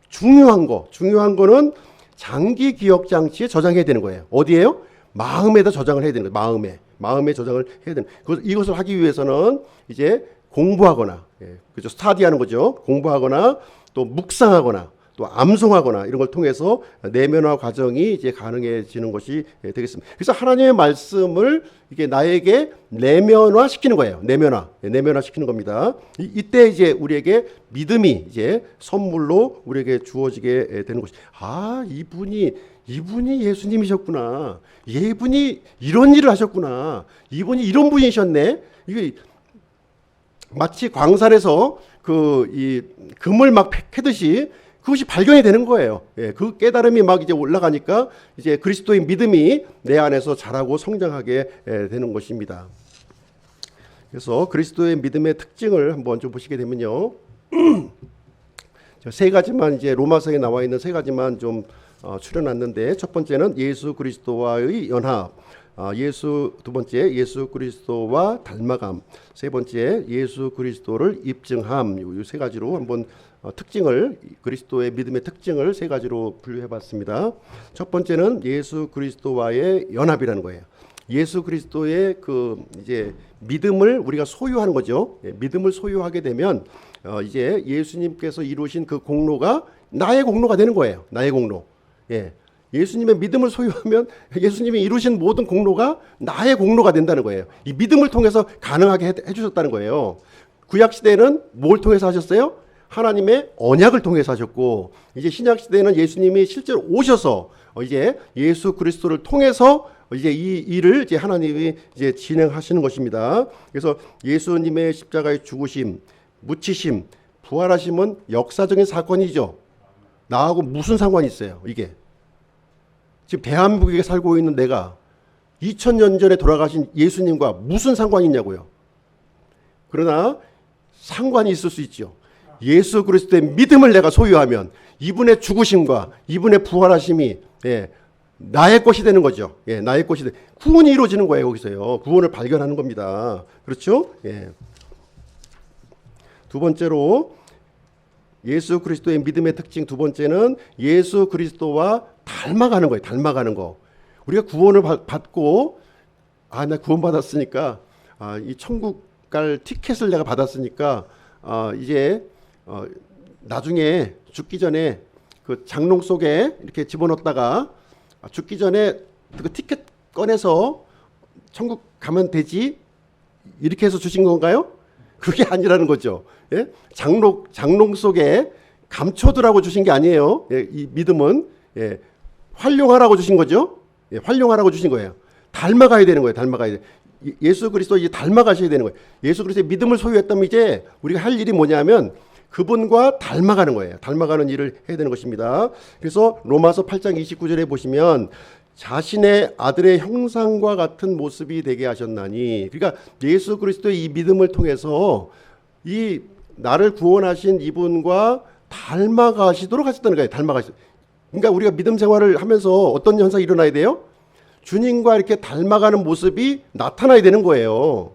S1: 중요한 거는 장기 기억 장치에 저장해야 되는 거예요. 어디에요? 마음에다 저장을 해야 되는 거예요. 마음에 저장을 해야 되는 거예요. 이것을 하기 위해서는 이제 공부하거나, 그렇죠? 스타디하는 거죠. 공부하거나 또 묵상하거나 또 암송하거나 이런 걸 통해서 내면화 과정이 이제 가능해지는 것이 되겠습니다. 그래서 하나님의 말씀을 이게 나에게 내면화 시키는 거예요. 내면화 시키는 겁니다. 이때 이제 우리에게 믿음이 이제 선물로 우리에게 주어지게 되는 것이 이분이 예수님이셨구나. 이분이 이런 일을 하셨구나. 이분이 이런 분이셨네. 이게 마치 광산에서 이 금을 막 캐듯이 그것이 발견이 되는 거예요. 그 깨달음이 막 이제 올라가니까 이제 그리스도의 믿음이 내 안에서 자라고 성장하게 되는 것입니다. 그래서 그리스도의 믿음의 특징을 한번 좀 보시게 되면요. 세 가지만 이제 로마서에 나와 있는 세 가지만 좀 추려놨는데 첫 번째는 예수 그리스도와의 연합. 두 번째 예수 그리스도와 닮아감, 세 번째 예수 그리스도를 입증함. 이 세 가지로 한번 특징을 그리스도의 믿음의 특징을 세 가지로 분류해봤습니다. 첫 번째는 예수 그리스도와의 연합이라는 거예요. 예수 그리스도의 그 이제 믿음을 우리가 소유하는 거죠. 믿음을 소유하게 되면 이제 예수님께서 이루신 그 공로가 나의 공로가 되는 거예요. 나의 공로. 예수님의 믿음을 소유하면 예수님이 이루신 모든 공로가 나의 공로가 된다는 거예요. 이 믿음을 통해서 가능하게 해주셨다는 거예요. 구약시대는 뭘 통해서 하셨어요? 하나님의 언약을 통해서 하셨고, 이제 신약시대는 예수님이 실제로 오셔서 이제 예수 그리스도를 통해서 이제 이 일을 이제 하나님이 이제 진행하시는 것입니다. 그래서 예수님의 십자가의 죽으심, 묻히심, 부활하심은 역사적인 사건이죠. 나하고 무슨 상관이 있어요, 이게? 지금 대한민국에 살고 있는 내가 2000년 전에 돌아가신 예수님과 무슨 상관이 있냐고요. 그러나 상관이 있을 수 있죠. 예수 그리스도의 믿음을 내가 소유하면 이분의 죽으심과 이분의 부활하심이 나의 것이 되는 거죠. 나의 것이 구원이 이루어지는 거예요. 거기서요. 구원을 발견하는 겁니다. 그렇죠? 두 번째로 예수 그리스도의 믿음의 특징 두 번째는 예수 그리스도와 닮아가는 거예요. 닮아가는 거. 우리가 구원을 받고 나 구원 받았으니까 이 천국 갈 티켓을 내가 받았으니까 이제 나중에 죽기 전에 그 장롱 속에 이렇게 집어넣었다가 죽기 전에 그 티켓 꺼내서 천국 가면 되지 이렇게 해서 주신 건가요? 그게 아니라는 거죠. 장롱 속에 감춰두라고 주신 게 아니에요. 이 믿음은 활용하라고 주신 거죠. 활용하라고 주신 거예요. 닮아가야 되는 거예요. 닮아가야 돼. 예수 그리스도 이제 닮아가셔야 되는 거예요. 예수 그리스도의 믿음을 소유했다면 이제 우리가 할 일이 뭐냐면 그분과 닮아가는 거예요. 닮아가는 일을 해야 되는 것입니다. 그래서 로마서 8장 29절에 보시면 자신의 아들의 형상과 같은 모습이 되게 하셨나니, 그러니까 예수 그리스도의 이 믿음을 통해서 이 나를 구원하신 이분과 닮아가시도록 하셨다는 거예요. 그러니까 우리가 믿음 생활을 하면서 어떤 현상이 일어나야 돼요? 주님과 이렇게 닮아가는 모습이 나타나야 되는 거예요.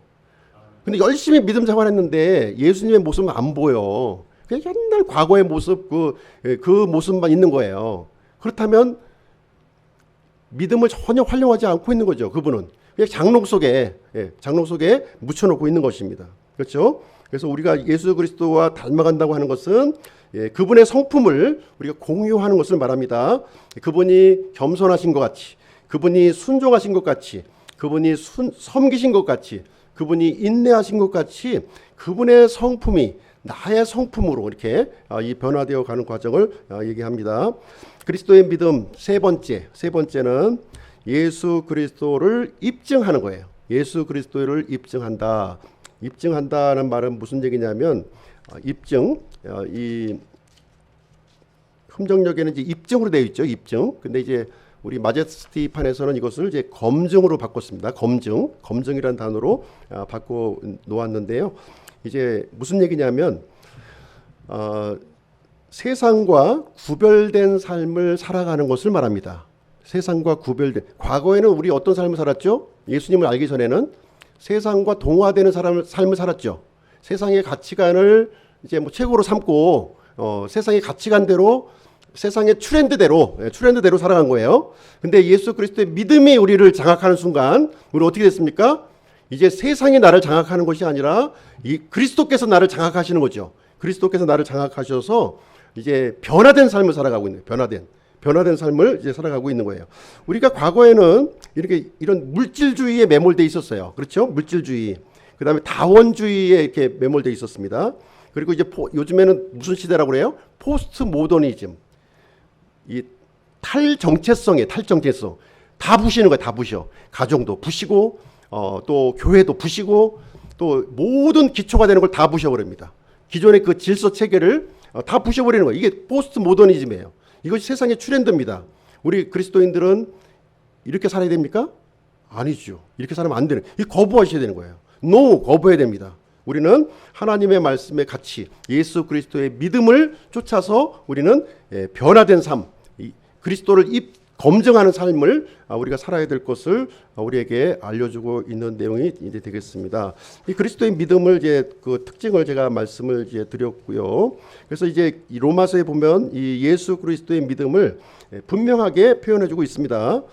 S1: 근데 열심히 믿음 생활했는데 예수님의 모습은 안 보여. 그냥 옛날 과거의 모습, 그 모습만 있는 거예요. 그렇다면 믿음을 전혀 활용하지 않고 있는 거죠. 그분은 그냥 장롱 속에 묻혀놓고 있는 것입니다. 그렇죠? 그래서 우리가 예수 그리스도와 닮아간다고 하는 것은 그분의 성품을 우리가 공유하는 것을 말합니다. 그분이 겸손하신 것 같이, 그분이 순종하신 것 같이, 그분이 섬기신 것 같이, 그분이 인내하신 것 같이 그분의 성품이 나의 성품으로 이렇게 이 변화되어 가는 과정을 얘기합니다. 그리스도의 믿음 세 번째는 예수 그리스도를 입증하는 거예요. 예수 그리스도를 입증한다. 입증한다는 말은 무슨 얘기냐면 입증, 이 함정역에는 이제 입증으로 되어 있죠. 입증. 근데 이제 우리 마제스티판에서는 이것을 이제 검증으로 바꿨습니다. 검증이라는 단어로 바꿔 놓았는데요. 이제 무슨 얘기냐면 세상과 구별된 삶을 살아가는 것을 말합니다. 세상과 구별된. 과거에는 우리 어떤 삶을 살았죠? 예수님을 알기 전에는 세상과 동화되는 삶을 살았죠. 세상의 가치관을 이제 뭐 최고로 삼고 세상의 가치관대로, 세상의 트렌드대로 살아간 거예요. 근데 예수 그리스도의 믿음이 우리를 장악하는 순간 우리 어떻게 됐습니까? 이제 세상이 나를 장악하는 것이 아니라 이 그리스도께서 나를 장악하시는 거죠. 그리스도께서 나를 장악하셔서 이제 변화된 삶을 살아가고 있는 거예요. 변화된 삶을 이제 살아가고 있는 거예요. 우리가 과거에는 이런 물질주의에 매몰돼 있었어요. 그렇죠? 물질주의. 그다음에 다원주의에 이렇게 매몰돼 있었습니다. 그리고 이제 요즘에는 무슨 시대라고 그래요? 포스트 모더니즘. 이 탈정체성 다 부시는 거예요. 다 부셔. 가정도 부시고 또 교회도 부시고 또 모든 기초가 되는 걸 다 부셔버립니다. 기존의 그 질서 체계를 다 부셔버리는 거예요. 이게 포스트 모더니즘이에요. 이것이 세상의 트렌드입니다. 우리 그리스도인들은 이렇게 살아야 됩니까? 아니죠. 이렇게 살면 안 되는. 이 거부하셔야 되는 거예요. 거부해야 됩니다. 우리는 하나님의 말씀의 가치, 예수 그리스도의 믿음을 쫓아서 우리는 변화된 삶, 그리스도를 검증하는 삶을 우리가 살아야 될 것을 우리에게 알려주고 있는 내용이 이제 되겠습니다. 이 그리스도의 믿음을 이제 그 특징을 제가 말씀을 이제 드렸고요. 그래서 이제 이 로마서에 보면 이 예수 그리스도의 믿음을 분명하게 표현해주고 있습니다.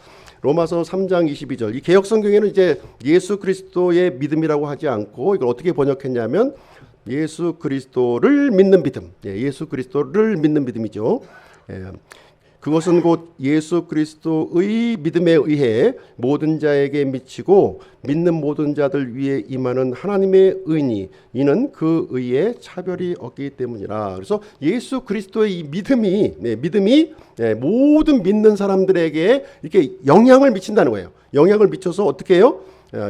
S1: 로마서 3장 22절. 이 개역 성경에는 이제 예수 그리스도의 믿음이라고 하지 않고 이걸 어떻게 번역했냐면 예수 그리스도를 믿는 믿음. 예수 그리스도를 믿는 믿음이죠. 그것은 곧 예수 그리스도의 믿음에 의해 모든 자에게 미치고 믿는 모든 자들 위에 임하는 하나님의 의니 이는 그 의에 차별이 없기 때문이라. 그래서 예수 그리스도의 이 믿음이 모든 믿는 사람들에게 이렇게 영향을 미친다는 거예요. 영향을 미쳐서 어떻게 해요?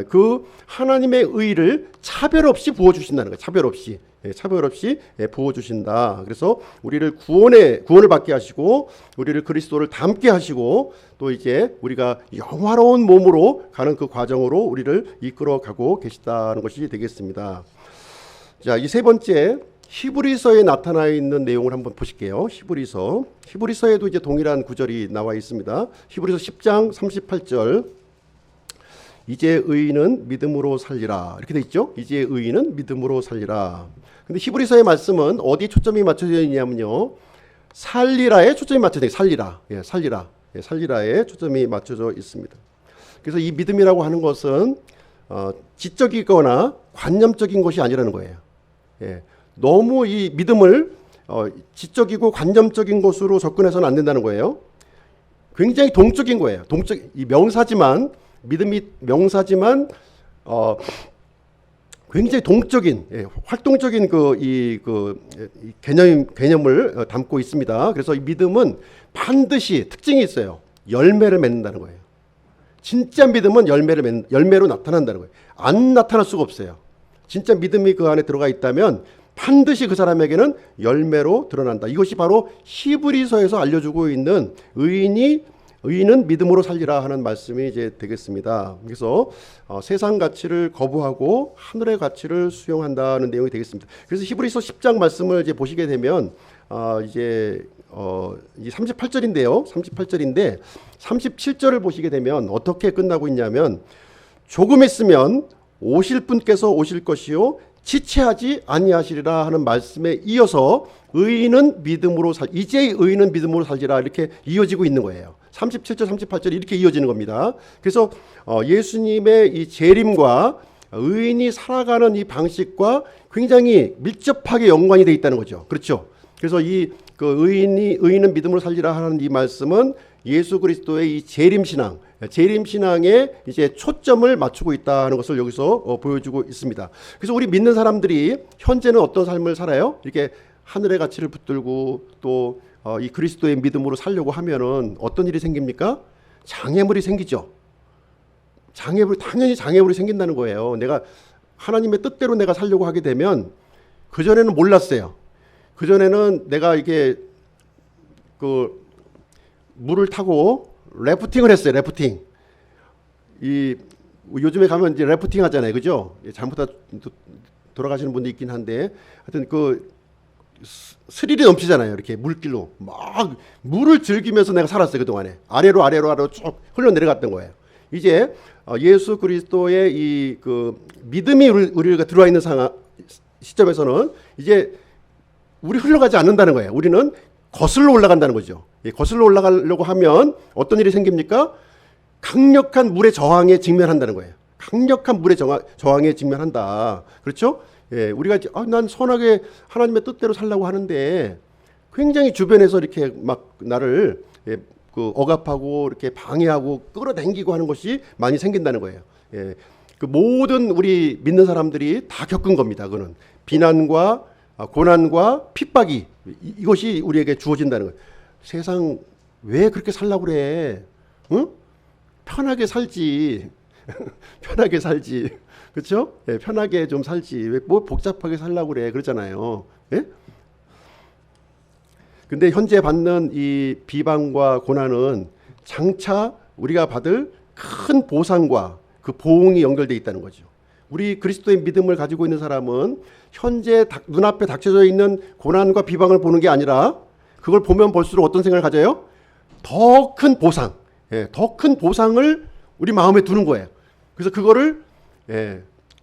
S1: 그 하나님의 의를 차별 없이 부어주신다는 거예요. 차별 없이 부어주신다. 그래서 우리를 구원을 받게 하시고 우리를 그리스도를 닮게 하시고 또 이제 우리가 영화로운 몸으로 가는 그 과정으로 우리를 이끌어가고 계시다는 것이 되겠습니다. 자, 이 세 번째 히브리서에 나타나 있는 내용을 한번 보실게요. 히브리서에도 이제 동일한 구절이 나와 있습니다. 히브리서 10장 38절. 이제 의인은 믿음으로 살리라. 이렇게 돼 있죠. 이제 의인은 믿음으로 살리라. 근데 히브리서의 말씀은 어디에 초점이 맞춰져 있냐면요. 살리라에 초점이 맞춰져 있어요. 살리라에 초점이 맞춰져 있습니다. 그래서 이 믿음이라고 하는 것은 지적이거나 관념적인 것이 아니라는 거예요. 너무 이 믿음을 지적이고 관념적인 것으로 접근해서는 안 된다는 거예요. 굉장히 동적인 거예요. 이 명사지만 믿음이 명사지만 굉장히 동적인 활동적인 개념을 담고 있습니다. 그래서 이 믿음은 반드시 특징이 있어요. 열매를 맺는다는 거예요. 진짜 믿음은 열매로 나타난다는 거예요. 안 나타날 수가 없어요. 진짜 믿음이 그 안에 들어가 있다면 반드시 그 사람에게는 열매로 드러난다. 이것이 바로 히브리서에서 알려주고 있는 의인이 의인은 믿음으로 살리라 하는 말씀이 이제 되겠습니다. 그래서 세상 가치를 거부하고 하늘의 가치를 수용한다는 내용이 되겠습니다. 그래서 히브리서 10장 말씀을 이제 보시게 되면 이제 38절인데요. 38절인데 37절을 보시게 되면 어떻게 끝나고 있냐면 조금 있으면 오실 분께서 오실 것이요 지체하지 아니하시리라 하는 말씀에 이어서 의인은 믿음으로 이제 의인은 믿음으로 살리라 이렇게 이어지고 있는 거예요. 37절 38절이 이렇게 이어지는 겁니다. 그래서 예수님의 이 재림과 의인이 살아가는 이 방식과 굉장히 밀접하게 연관이 되어 있다는 거죠. 그렇죠? 그래서 의인은 믿음으로 살리라 하는 이 말씀은 예수 그리스도의 이 재림 신앙에 이제 초점을 맞추고 있다는 것을 여기서 보여주고 있습니다. 그래서 우리 믿는 사람들이 현재는 어떤 삶을 살아요? 이렇게 하늘의 가치를 붙들고 또 이 그리스도의 믿음으로 살려고 하면은 어떤 일이 생깁니까? 장애물이 생기죠. 당연히 장애물이 생긴다는 거예요. 내가 하나님의 뜻대로 내가 살려고 하게 되면 그전에는 몰랐어요. 그전에는 내가 이게 물을 타고 래프팅을 했어요. 래프팅. 요즘에 가면 이제 래프팅 하잖아요. 그죠? 잘못하다 돌아가시는 분도 있긴 한데 하여튼 스릴이 넘치잖아요. 이렇게 물길로 막 물을 즐기면서 내가 살았어요. 그동안에 아래로 쭉 흘러내려갔던 거예요. 이제 예수 그리스도의 이 믿음이 우리가 들어와 있는 시점에서는 이제 우리 흘러가지 않는다는 거예요. 우리는 거슬러 올라간다는 거죠. 거슬러 올라가려고 하면 어떤 일이 생깁니까? 강력한 물의 저항에 직면한다는 거예요. 강력한 물의 저항에 직면한다. 그렇죠? 우리가 난 선하게 하나님의 뜻대로 살려고 하는데 굉장히 주변에서 이렇게 막 나를 억압하고 이렇게 방해하고 끌어당기고 하는 것이 많이 생긴다는 거예요. 모든 우리 믿는 사람들이 다 겪은 겁니다. 그거는 비난과 고난과 핍박이 이것이 우리에게 주어진다는 거예요. 세상 왜 그렇게 살려고 그래? 응? 편하게 살지. 편하게 살지. 그렇죠? 편하게 좀 살지. 왜 뭐 복잡하게 살려고 그래? 그러잖아요. 예? 근데 현재 받는 이 비방과 고난은 장차 우리가 받을 큰 보상과 그 보응이 연결되어 있다는 거죠. 우리 그리스도의 믿음을 가지고 있는 사람은 현재 눈앞에 닥쳐져 있는 고난과 비방을 보는 게 아니라 그걸 보면 볼수록 어떤 생각을 가져요? 더 큰 보상, 더 큰 보상을 우리 마음에 두는 거예요. 그래서 그거를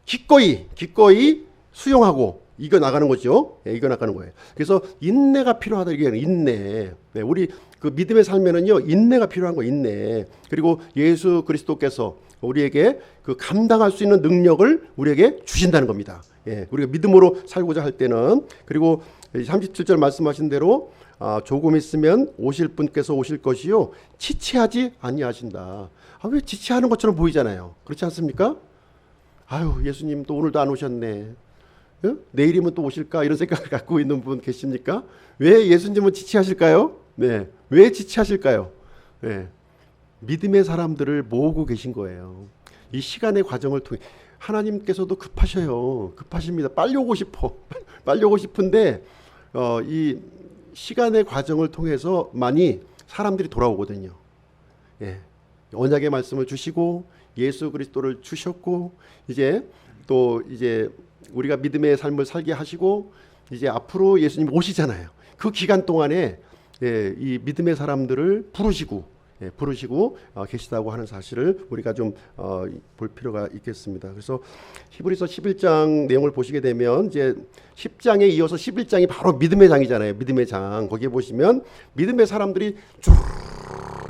S1: 기꺼이 수용하고 이겨나가는 거죠. 이겨나가는 거예요. 그래서 인내가 필요하다. 이게 인내. 우리 믿음의 삶에는요, 인내가 필요한 거예요. 인내. 그리고 예수 그리스도께서 우리에게 감당할 수 있는 능력을 우리에게 주신다는 겁니다. 우리가 믿음으로 살고자 할 때는. 그리고 37절 말씀하신 대로 조금 있으면 오실 분께서 오실 것이요 지체하지 아니하신다. 왜 지체하는 것처럼 보이잖아요. 그렇지 않습니까? 아유, 예수님 또 오늘도 안 오셨네. 내일이면 또 오실까? 이런 생각을 갖고 있는 분 계십니까? 왜 예수님은 지체하실까요? 네. 왜 지체하실까요? 네. 믿음의 사람들을 모으고 계신 거예요. 이 시간의 과정을 통해 하나님께서도 급하십니다. 빨리 오고 싶은데 이 시간의 과정을 통해서만이 사람들이 돌아오거든요. 언약의 말씀을 주시고 예수 그리스도를 주셨고 이제 우리가 믿음의 삶을 살게 하시고 이제 앞으로 예수님 오시잖아요. 그 기간 동안에 이 믿음의 사람들을 부르시고 계시다고 하는 사실을 우리가 좀 볼 필요가 있겠습니다. 그래서 히브리서 11장 내용을 보시게 되면 이제 10장에 이어서 11장이 바로 믿음의 장이잖아요. 믿음의 장. 거기에 보시면 믿음의 사람들이 쭉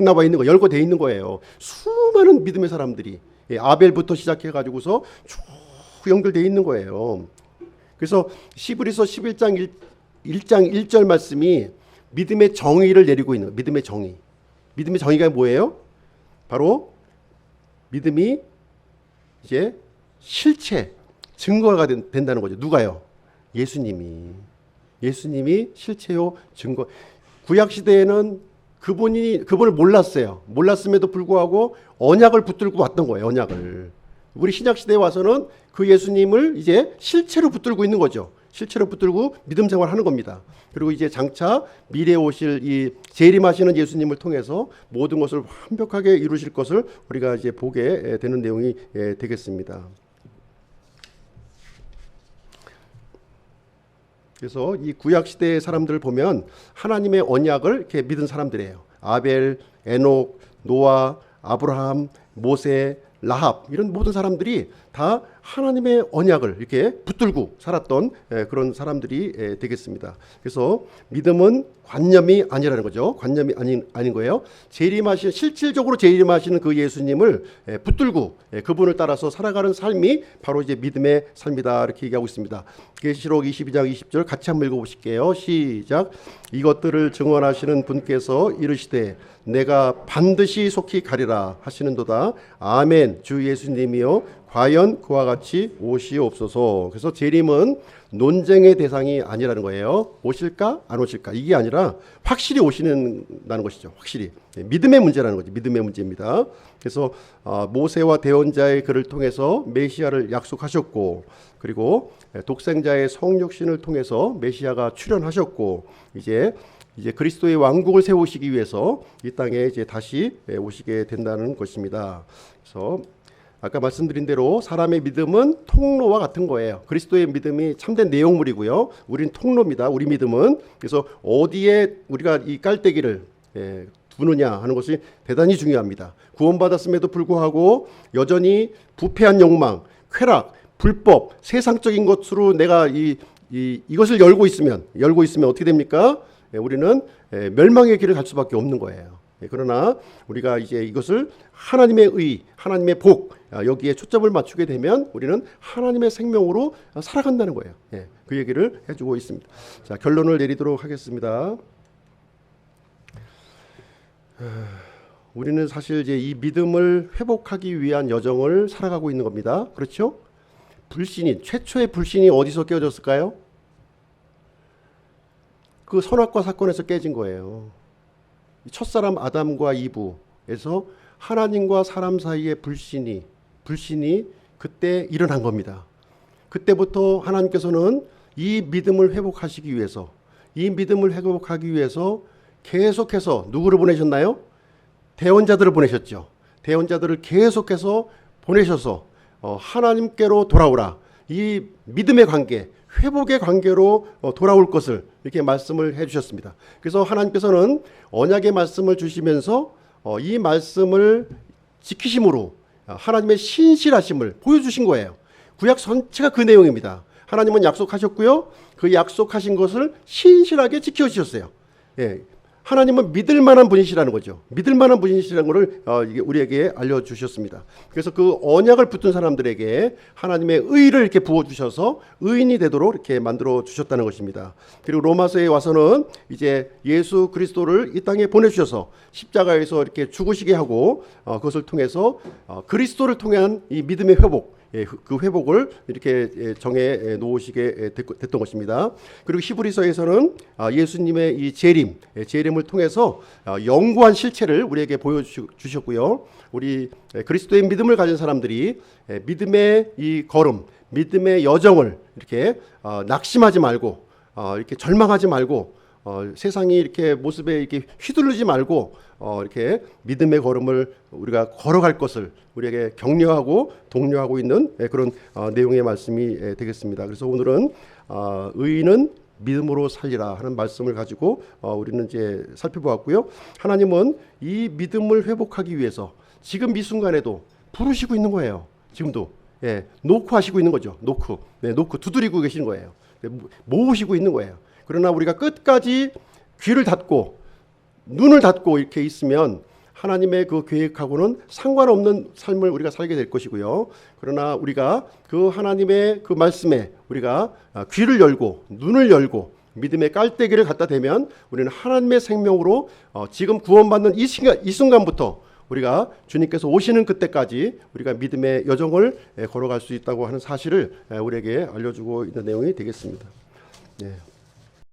S1: 나와 있는 거, 열거되어 있는 거예요. 수많은 믿음의 사람들이 아벨부터 시작해 가지고서 쭉 연결되어 있는 거예요. 그래서 히브리서 11장 1장 1절 말씀이 믿음의 정의를 내리고 있는 거예요. 믿음의 정의. 믿음의 정의가 뭐예요? 바로 믿음이 이제 실체, 증거가 된다는 거죠. 누가요? 예수님이 실체요, 증거. 구약 시대에는 그분을 몰랐어요. 몰랐음에도 불구하고 언약을 붙들고 왔던 거예요. 언약을. 우리 신약 시대에 와서는 그 예수님을 이제 실체로 붙들고 있는 거죠. 실체로 붙들고 믿음 생활하는 겁니다. 그리고 이제 장차 미래에 오실 이 재림하시는 예수님을 통해서 모든 것을 완벽하게 이루실 것을 우리가 이제 보게 되는 내용이 되겠습니다. 그래서 이 구약 시대의 사람들을 보면 하나님의 언약을 이렇게 믿은 사람들이에요. 아벨, 에녹, 노아, 아브라함, 모세, 라합 이런 모든 사람들이 다 하나님의 언약을 이렇게 붙들고 살았던 그런 사람들이 되겠습니다. 그래서 믿음은 관념이 아니라는 거죠. 관념이 아닌 거예요. 재림하시는 실질적으로 재림하시는 그 예수님을 붙들고 그분을 따라서 살아가는 삶이 바로 이제 믿음의 삶이다 이렇게 얘기하고 있습니다. 계시록 22장 20절 같이 한번 읽어보실게요. 시작. 이것들을 증언하시는 분께서 이르시되 내가 반드시 속히 가리라 하시는도다. 아멘. 주 예수님이여 과연 그와 같이 오시옵소서. 그래서 재림은 논쟁의 대상이 아니라는 거예요. 오실까 안 오실까 이게 아니라 확실히 오시는다는 것이죠. 확실히 믿음의 문제라는 거죠. 믿음의 문제입니다. 그래서 모세와 대언자의 글을 통해서 메시아를 약속하셨고, 그리고 독생자의 성육신을 통해서 메시아가 출현하셨고, 이제 그리스도의 왕국을 세우시기 위해서 이 땅에 이제 다시 오시게 된다는 것입니다. 그래서 아까 말씀드린 대로 사람의 믿음은 통로와 같은 거예요. 그리스도의 믿음이 참된 내용물이고요. 우린 통로입니다. 우리 믿음은. 그래서 어디에 우리가 이 깔때기를 두느냐 하는 것이 대단히 중요합니다. 구원받았음에도 불구하고 여전히 부패한 욕망, 쾌락, 불법, 세상적인 것으로 내가 이것을 열고 있으면 어떻게 됩니까? 우리는 멸망의 길을 갈 수밖에 없는 거예요. 그러나 우리가 이제 이것을 하나님의 의, 하나님의 복 여기에 초점을 맞추게 되면 우리는 하나님의 생명으로 살아간다는 거예요. 그 얘기를 해주고 있습니다. 자, 결론을 내리도록 하겠습니다. 우리는 사실 이제 이 믿음을 회복하기 위한 여정을 살아가고 있는 겁니다. 그렇죠? 최초의 불신이 어디서 깨어졌을까요? 그 선악과 사건에서 깨진 거예요. 첫사람 아담과 이브에서 하나님과 사람 사이의 불신이 그때 일어난 겁니다. 그때부터 하나님께서는 이 믿음을 회복하시기 위해서 계속해서 누구를 보내셨나요? 대언자들을 보내셨죠. 대언자들을 계속해서 보내셔서 하나님께로 돌아오라. 이 믿음의 관계, 회복의 관계로 돌아올 것을 이렇게 말씀을 해주셨습니다. 그래서 하나님께서는 언약의 말씀을 주시면서 이 말씀을 지키심으로 하나님의 신실하심을 보여주신 거예요. 구약 전체가 그 내용입니다. 하나님은 약속하셨고요. 그 약속하신 것을 신실하게 지켜주셨어요. 하나님은 믿을 만한 분이시라는 거죠. 믿을 만한 분이시라는 것을 우리에게 알려주셨습니다. 그래서 그 언약을 붙든 사람들에게 하나님의 의를 이렇게 부어주셔서 의인이 되도록 이렇게 만들어 주셨다는 것입니다. 그리고 로마서에 와서는 이제 예수 그리스도를 이 땅에 보내주셔서 십자가에서 이렇게 죽으시게 하고 그것을 통해서 그리스도를 통한 이 믿음의 회복, 그 회복을 이렇게 정해 놓으시게 됐던 것입니다. 그리고 히브리서에서는 예수님의 이 재림을 통해서 영구한 실체를 우리에게 보여주셨고요. 우리 그리스도의 믿음을 가진 사람들이 믿음의 이 걸음, 믿음의 여정을 이렇게 낙심하지 말고 이렇게 절망하지 말고 세상이 이렇게 모습에 이렇게 휘둘르지 말고 이렇게 믿음의 걸음을 우리가 걸어갈 것을 우리에게 격려하고 독려하고 있는 그런 내용의 말씀이 되겠습니다. 그래서 오늘은 의인은 믿음으로 살리라 하는 말씀을 가지고 우리는 이제 살펴보았고요. 하나님은 이 믿음을 회복하기 위해서 지금 이 순간에도 부르시고 있는 거예요. 지금도 노크하시고 있는 거죠. 노크 두드리고 계시는 거예요. 모으시고 있는 거예요. 그러나 우리가 끝까지 귀를 닫고 눈을 닫고 이렇게 있으면 하나님의 그 계획하고는 상관없는 삶을 우리가 살게 될 것이고요. 그러나 우리가 그 하나님의 그 말씀에 우리가 귀를 열고 눈을 열고 믿음의 깔때기를 갖다 대면 우리는 하나님의 생명으로 지금 구원받는 이 순간부터 우리가 주님께서 오시는 그때까지 우리가 믿음의 여정을 걸어갈 수 있다고 하는 사실을 우리에게 알려주고 있는 내용이 되겠습니다. 네.